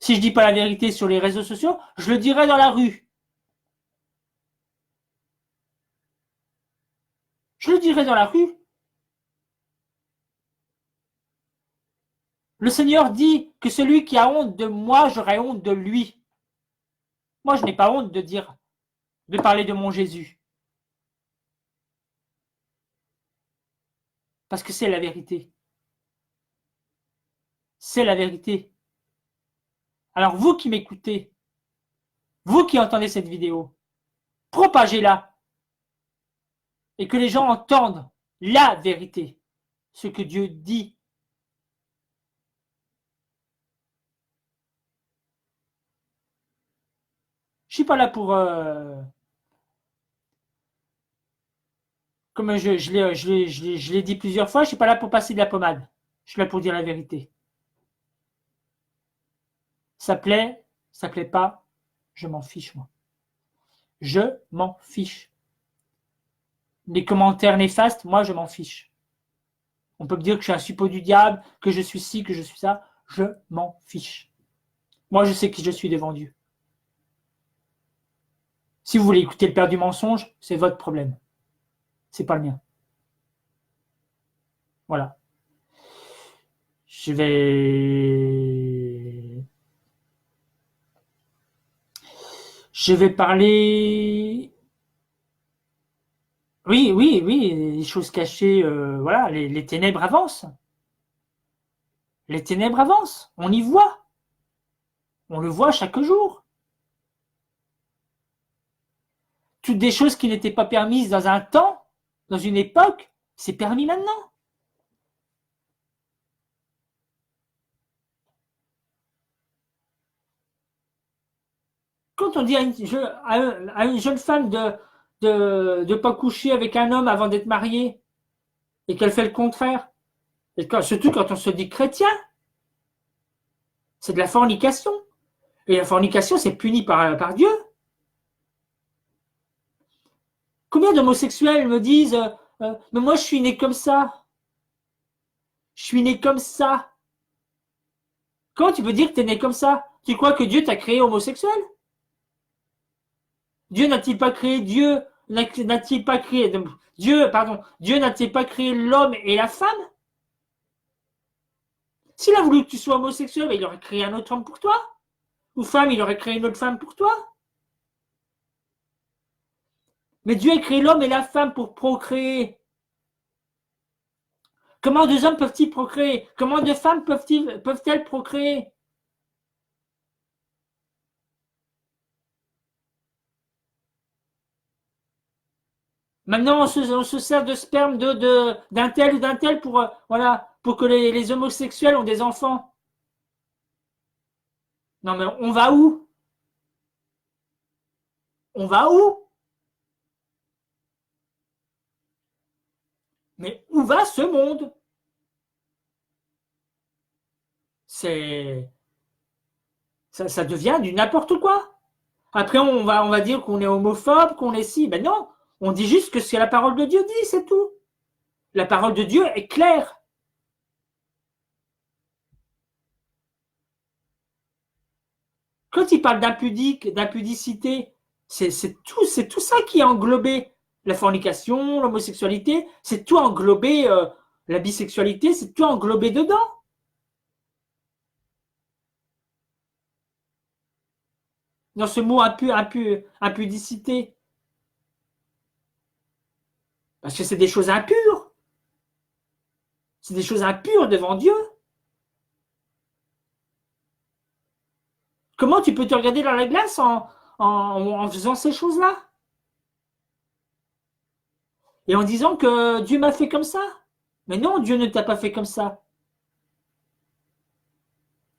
Si je dis pas la vérité sur les réseaux sociaux, je le dirai dans la rue. Je le dirai dans la rue. Le Seigneur dit que celui qui a honte de moi, j'aurai honte de lui. Moi, je n'ai pas honte de parler de mon Jésus. Parce que c'est la vérité. C'est la vérité. Alors vous qui m'écoutez, vous qui entendez cette vidéo, propagez-la. Et que les gens entendent la vérité, ce que Dieu dit. Je suis pas là pour... comme je l'ai dit plusieurs fois, je suis pas là pour passer de la pommade. Je suis là pour dire la vérité. Ça plaît pas, je m'en fiche, moi. Je m'en fiche. Les commentaires néfastes, moi, je m'en fiche. On peut me dire que je suis un suppôt du diable, que je suis ci, que je suis ça. Je m'en fiche. Moi, je sais qui je suis devant Dieu. Si vous voulez écouter le père du mensonge, c'est votre problème. C'est pas le mien. Voilà. Je vais parler. Oui, les choses cachées, voilà, les ténèbres avancent. Les ténèbres avancent, on y voit. On le voit chaque jour. Toutes des choses qui n'étaient pas permises dans un temps, dans une époque, c'est permis maintenant. quand on dit à une jeune femme de pas coucher avec un homme avant d'être mariée et qu'elle fait le contraire, surtout quand on se dit chrétien, c'est de la fornication. Et la fornication, c'est puni par Dieu. Combien d'homosexuels me disent mais moi je suis né comme ça. Je suis né comme ça. Comment tu peux dire que tu es né comme ça? Tu crois que Dieu t'a créé homosexuel? Dieu n'a-t-il pas créé n'a-t-il pas créé Dieu n'a-t-il pas créé l'homme et la femme? S'il a voulu que tu sois homosexuel, il aurait créé un autre homme pour toi. Ou femme, il aurait créé une autre femme pour toi. Mais Dieu a créé l'homme et la femme pour procréer. Comment deux hommes peuvent-ils procréer? Comment deux femmes peuvent-elles procréer? Maintenant, on se sert de sperme d'un tel ou d'un tel pour que les homosexuels ont des enfants. Non, mais on va où? On va où? Mais où va ce monde? Ça devient du n'importe quoi. Après, on va dire qu'on est homophobe, qu'on est si. Ben non, on dit juste que ce que la parole de Dieu dit, c'est tout. La parole de Dieu est claire. Quand il parle d'impudicité, c'est tout ça qui est englobé. La fornication, l'homosexualité, c'est tout englobé. La bisexualité, c'est tout englobé dedans. Dans ce mot impudicité. Parce que c'est des choses impures. C'est des choses impures devant Dieu. Comment tu peux te regarder dans la glace en faisant ces choses-là? Et en disant que Dieu m'a fait comme ça? Mais non, Dieu ne t'a pas fait comme ça.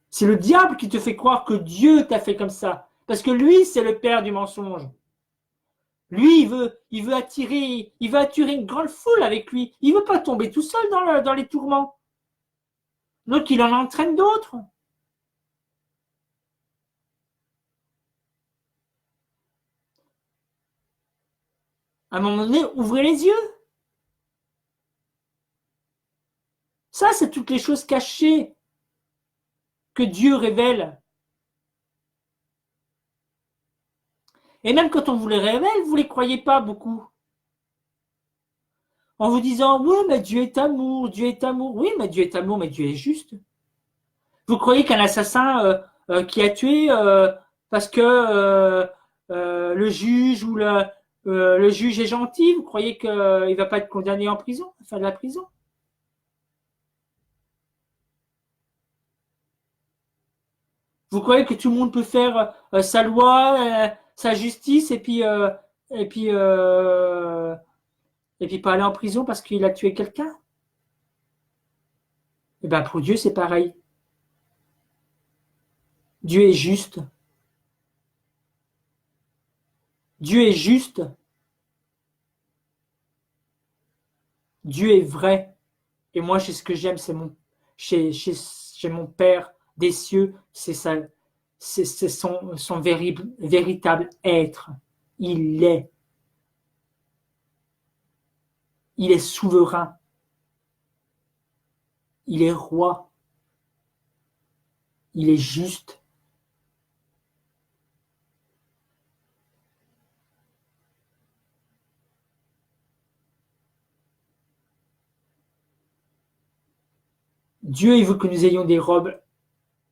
C'est le diable qui te fait croire que Dieu t'a fait comme ça. Parce que lui, c'est le père du mensonge. Lui, il veut attirer une grande foule avec lui. Il veut pas tomber tout seul dans les tourments. Donc, il en entraîne d'autres. À un moment donné, ouvrez les yeux. Ça, c'est toutes les choses cachées que Dieu révèle. Et même quand on vous les révèle, vous ne les croyez pas beaucoup. En vous disant, oui, mais Dieu est amour, Dieu est amour. Oui, mais Dieu est amour, mais Dieu est juste. Vous croyez qu'un assassin qui a tué parce que le juge ou le juge est gentil, vous croyez qu'il ne va pas être condamné en prison, à faire de la prison? Vous croyez que tout le monde peut faire sa loi, sa justice et puis euh, et puis pas aller en prison parce qu'il a tué quelqu'un? Et bien pour Dieu c'est pareil. Dieu est juste. Dieu est juste. Dieu est vrai. Et moi, c'est ce que j'aime, chez mon Père des cieux, c'est son véritable être. Il est. Il est souverain. Il est roi. Il est juste. Dieu, il veut que nous ayons des robes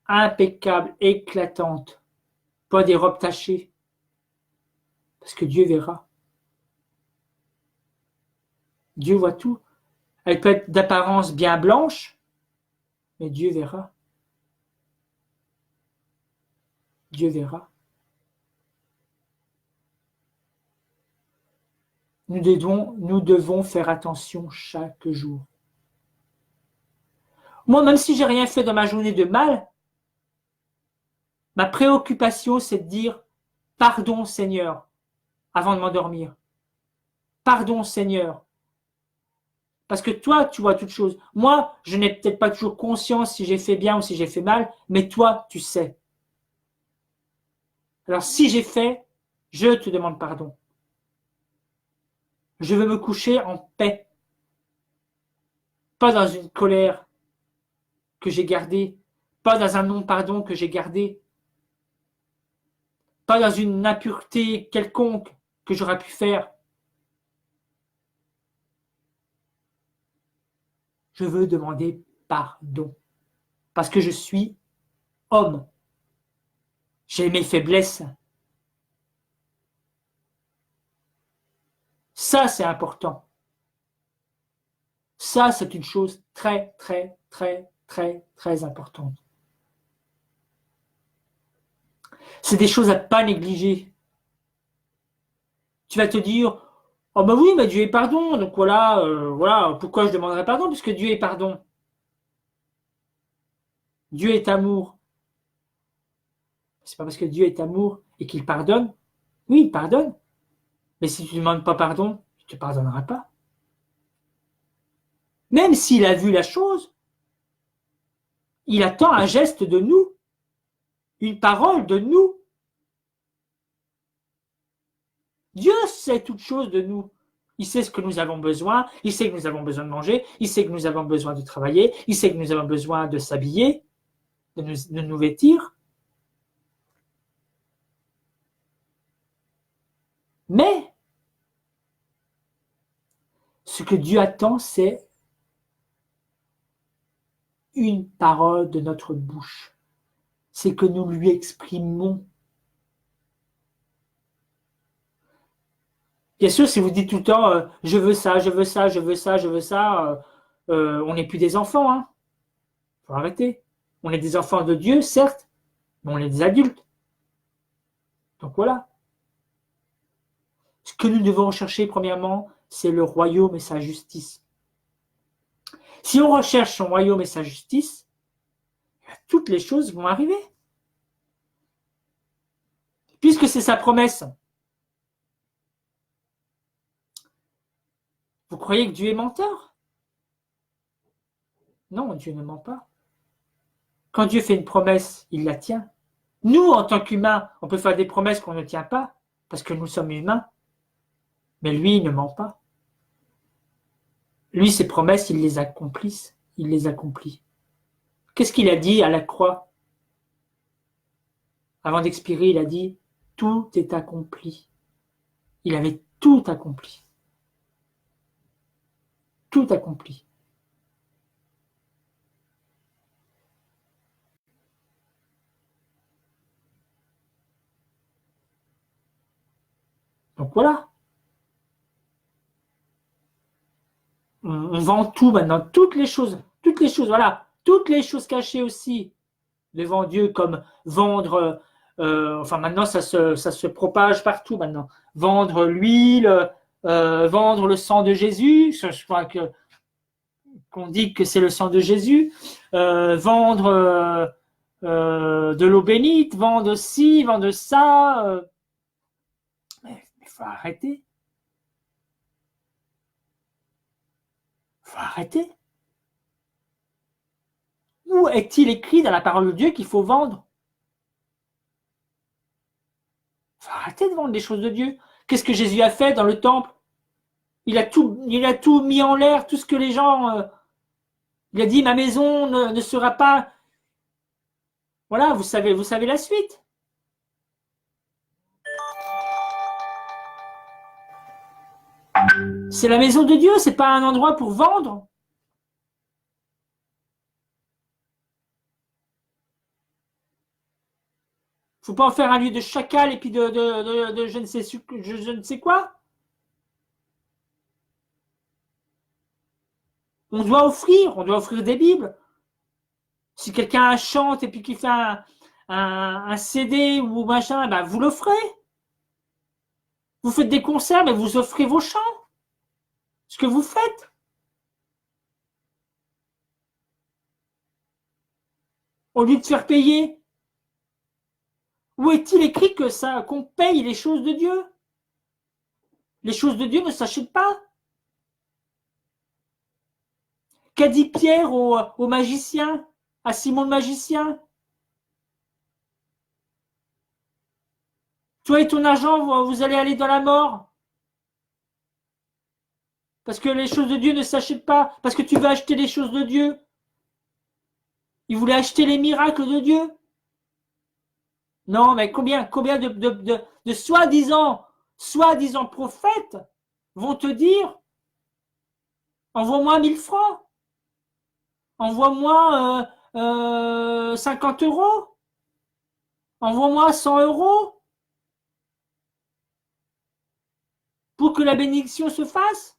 impeccables, éclatantes, pas des robes tachées, parce que Dieu verra. Dieu voit tout. Elle peut être d'apparence bien blanche, mais Dieu verra. Dieu verra. Nous devons faire attention chaque jour. Moi, même si j'ai rien fait dans ma journée de mal, ma préoccupation, c'est de dire, Pardon, Seigneur, avant de m'endormir. Pardon, Seigneur. Parce que toi, tu vois toutes choses. Moi, je n'ai peut-être pas toujours conscience si j'ai fait bien ou si j'ai fait mal, mais toi, tu sais. Alors, si j'ai fait, je te demande pardon. Je veux me coucher en paix, pas dans une colère que j'ai gardée, pas dans un non-pardon que j'ai gardé, pas dans une impureté quelconque que j'aurais pu faire. Je veux demander pardon. Parce que je suis homme. J'ai mes faiblesses. Ça, c'est important. Ça, c'est une chose très, très, très, très, très importante. C'est des choses à pas négliger. Tu vas te dire, oh ben oui, mais Dieu est pardon, donc voilà, voilà, pourquoi je demanderais pardon, puisque Dieu est pardon. Dieu est amour. C'est pas parce que Dieu est amour et qu'il pardonne. Oui, il pardonne. Mais si tu ne demandes pas pardon, il ne te pardonnera pas. Même s'il a vu la chose, il attend un geste de nous, une parole de nous. Dieu sait toutes choses de nous. Il sait ce que nous avons besoin, il sait que nous avons besoin de manger, il sait que nous avons besoin de travailler, il sait que nous avons besoin de s'habiller, de nous vêtir. Mais ce que Dieu attend, c'est une parole de notre bouche. C'est que nous lui exprimons. Bien sûr, si vous dites tout le temps je veux ça, je veux ça, je veux ça, je veux ça, on n'est plus des enfants. Hein. Faut arrêter. On est des enfants de Dieu, certes, mais on est des adultes. Donc voilà. Ce que nous devons rechercher, premièrement, c'est le royaume et sa justice. Si on recherche son royaume et sa justice, toutes les choses vont arriver. Puisque c'est sa promesse. Vous croyez que Dieu est menteur? Non, Dieu ne ment pas. Quand Dieu fait une promesse, il la tient. Nous, en tant qu'humains, on peut faire des promesses qu'on ne tient pas, parce que nous sommes humains. Mais lui, il ne ment pas. Lui, ses promesses, il les accomplit. Il les accomplit. Qu'est-ce qu'il a dit à la croix? Avant d'expirer, il a dit, tout est accompli. Il avait tout accompli. Tout accompli. Donc voilà. On vend tout maintenant, toutes les choses, voilà, toutes les choses cachées aussi devant Dieu, comme vendre, enfin maintenant ça se propage partout maintenant, vendre l'huile, vendre le sang de Jésus, je crois qu'on dit que c'est le sang de Jésus, vendre de l'eau bénite, vendre ci, vendre ça, mais il faut arrêter. Faut arrêter. Où est-il écrit dans la parole de Dieu qu'il faut vendre? Faut arrêter de vendre les choses de Dieu. Qu'est-ce que Jésus a fait dans le temple? Il a tout mis en l'air, tout ce que les gens. Il a dit ma maison ne sera pas. Voilà, vous savez la suite. C'est la maison de Dieu, c'est pas un endroit pour vendre. Faut pas en faire un lieu de chacal et puis de je ne sais quoi. On doit offrir des Bibles. Si quelqu'un chante et puis qu'il fait un CD ou machin, ben vous l'offrez. Vous faites des concerts, mais vous offrez vos chants. Ce que vous faites. Au lieu de faire payer. Où est-il écrit que ça, qu'on paye les choses de Dieu? Les choses de Dieu ne s'achètent pas. Qu'a dit Pierre au magicien, à Simon le magicien? Toi et ton argent, vous allez aller dans la mort. Parce que les choses de Dieu ne s'achètent pas. Parce que tu vas acheter les choses de Dieu. Il voulait acheter les miracles de Dieu. Non, mais combien de soi-disant prophètes vont te dire, envoie-moi 1 000 francs, envoie-moi 50 euros, envoie-moi 100 euros pour que la bénédiction se fasse.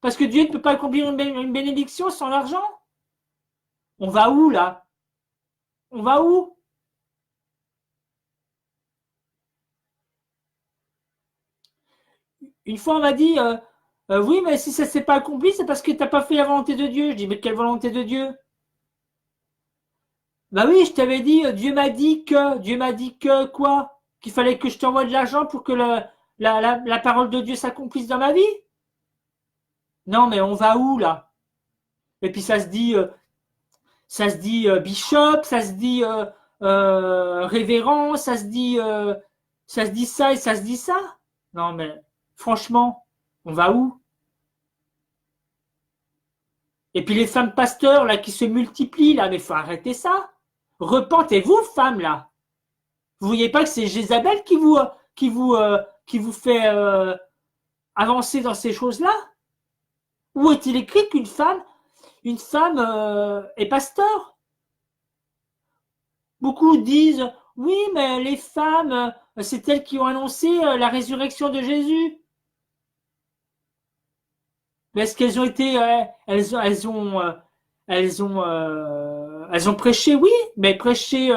Parce que Dieu ne peut pas accomplir une bénédiction sans l'argent. On va où là? On va où? Une fois on m'a dit, oui, mais si ça ne s'est pas accompli, c'est parce que tu n'as pas fait la volonté de Dieu. Je dis, mais quelle volonté de Dieu? Bah oui, je t'avais dit, Dieu m'a dit que quoi? Qu'il fallait que je t'envoie de l'argent pour que la parole de Dieu s'accomplisse dans ma vie? Non, mais on va où là? Et puis ça se dit bishop, ça se dit révérend, ça se dit ça et ça se dit ça. Non, mais franchement, on va où? Et puis les femmes pasteurs là qui se multiplient là, mais faut arrêter ça. Repentez-vous, femmes là. Vous voyez pas que c'est Jézabel qui vous fait avancer dans ces choses-là? Où est-il écrit qu'une femme est pasteur? Beaucoup disent oui, mais les femmes, c'est elles qui ont annoncé la résurrection de Jésus. Mais est-ce qu'elles ont été, elles ont prêché, oui, mais prêché,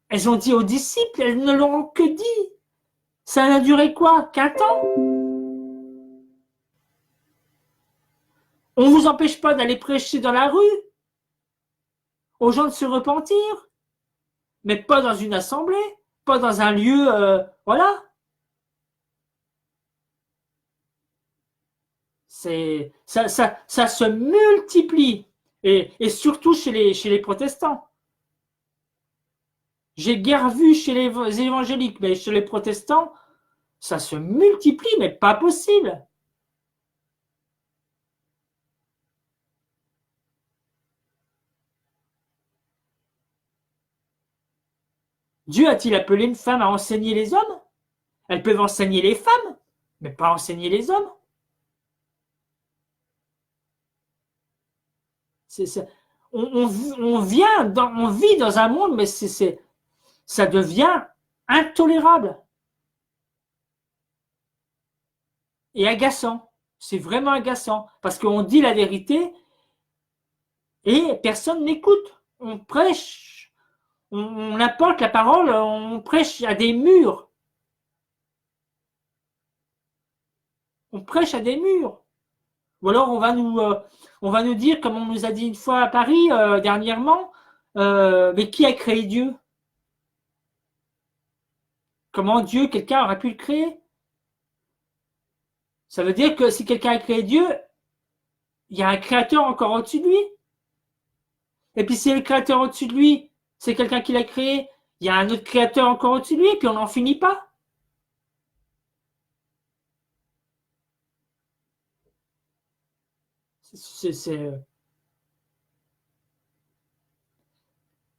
elles ont dit aux disciples, elles ne l'ont que dit. Ça n'a duré quoi? Qu'un temps? On ne vous empêche pas d'aller prêcher dans la rue, aux gens de se repentir, mais pas dans une assemblée, pas dans un lieu, voilà. Ça se multiplie, et surtout chez les protestants. J'ai guère vu chez les évangéliques, mais chez les protestants, ça se multiplie, mais pas possible. Dieu a-t-il appelé une femme à enseigner les hommes? Elles peuvent enseigner les femmes, mais pas enseigner les hommes. On vit dans un monde, mais ça devient intolérable et agaçant. C'est vraiment agaçant parce qu'on dit la vérité et personne n'écoute. On prêche, on apporte la parole, on prêche à des murs. On prêche à des murs. Ou alors on va nous dire, comme on nous a dit une fois à Paris dernièrement, mais qui a créé Dieu? Comment Dieu, quelqu'un aurait pu le créer? Ça veut dire que si quelqu'un a créé Dieu, il y a un créateur encore au-dessus de lui. Et puis si le créateur au-dessus de lui, c'est quelqu'un qui l'a créé, il y a un autre créateur encore au-dessus de lui, et puis on n'en finit pas.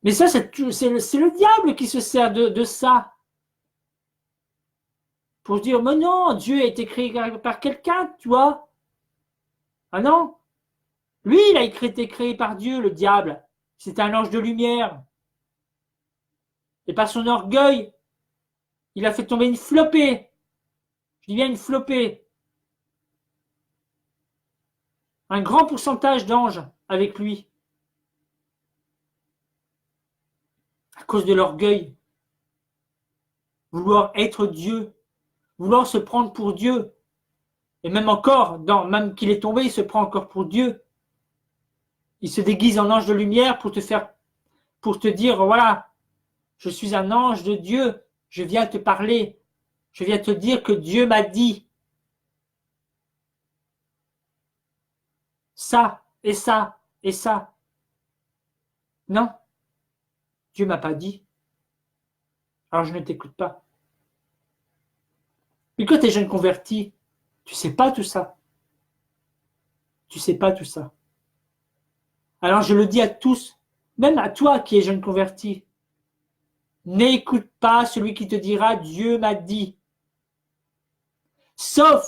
Mais ça, c'est le diable qui se sert de ça. Pour dire, mais non, Dieu a été créé par quelqu'un, tu vois. Ah non, lui, il a été créé par Dieu, le diable. C'est un ange de lumière. Et par son orgueil, il a fait tomber une flopée. Je dis bien une flopée. Un grand pourcentage d'anges avec lui. À cause de l'orgueil. Vouloir être Dieu. Vouloir se prendre pour Dieu. Et même encore, même qu'il est tombé, il se prend encore pour Dieu. Il se déguise en ange de lumière pour te faire pour te dire, voilà, je suis un ange de Dieu, je viens te parler, je viens te dire que Dieu m'a dit ça, et ça, et ça. Non, Dieu m'a pas dit, alors je ne t'écoute pas. Mais quand tu es jeune converti, tu sais pas tout ça. Tu sais pas tout ça. Alors je le dis à tous, même à toi qui es jeune converti, n'écoute pas celui qui te dira Dieu m'a dit. Sauf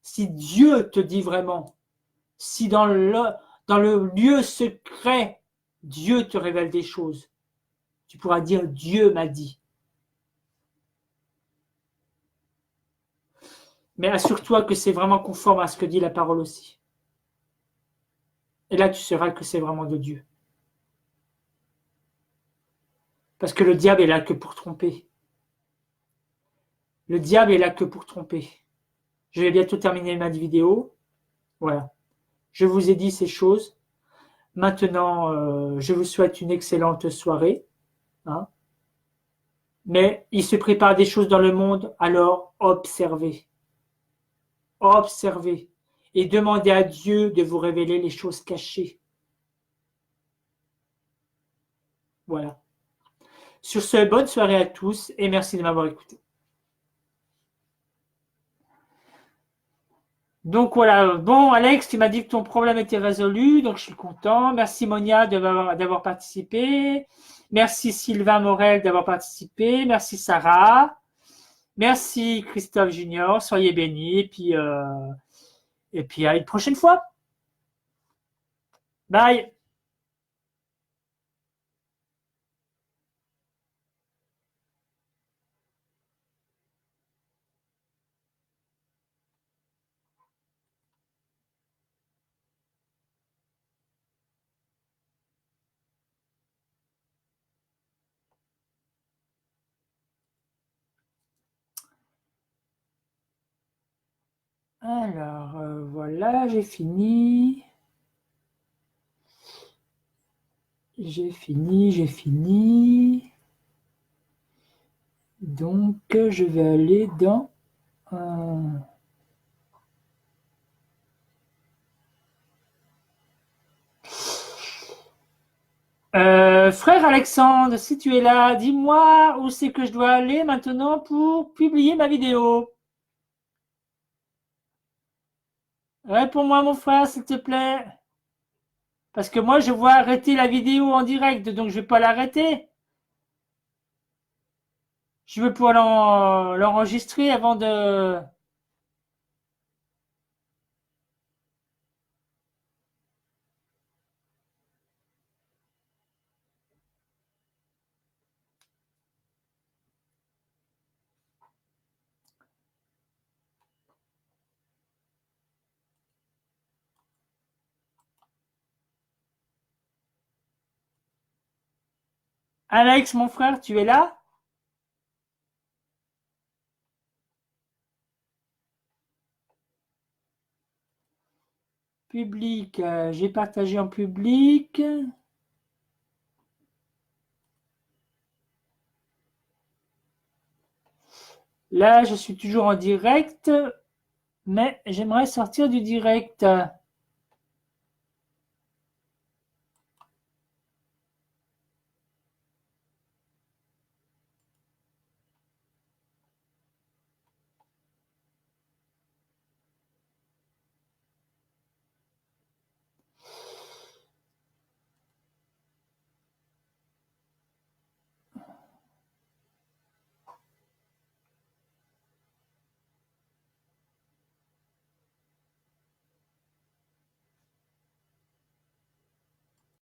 si Dieu te dit vraiment, si dans le lieu secret, Dieu te révèle des choses. Tu pourras dire Dieu m'a dit. Mais assure-toi que c'est vraiment conforme à ce que dit la parole aussi. Et là, tu sauras que c'est vraiment de Dieu. Parce que le diable est là que pour tromper. Le diable est là que pour tromper. Je vais bientôt terminer ma vidéo. Voilà. Je vous ai dit ces choses. Maintenant, je vous souhaite une excellente soirée. Hein. Mais il se prépare des choses dans le monde, alors observez. Observez. Et demandez à Dieu de vous révéler les choses cachées. Voilà. Sur ce, bonne soirée à tous et merci de m'avoir écouté. Donc voilà, bon Alex, tu m'as dit que ton problème était résolu, donc je suis content. Merci Monia d'avoir participé. Merci Sylvain Morel d'avoir participé. Merci Sarah. Merci Christophe Junior. Soyez bénis. Et puis à une prochaine fois. Bye. Alors, voilà, j'ai fini. J'ai fini. Donc, je vais aller dans... frère Alexandre, si tu es là, dis-moi où c'est que je dois aller maintenant pour publier ma vidéo. Réponds-moi, mon frère, s'il te plaît. Parce que moi, je vois arrêter la vidéo en direct, donc je vais pas l'arrêter. Je veux pouvoir l'enregistrer avant de... Alex, mon frère, tu es là? Public, j'ai partagé en public. Là, je suis toujours en direct, mais j'aimerais sortir du direct.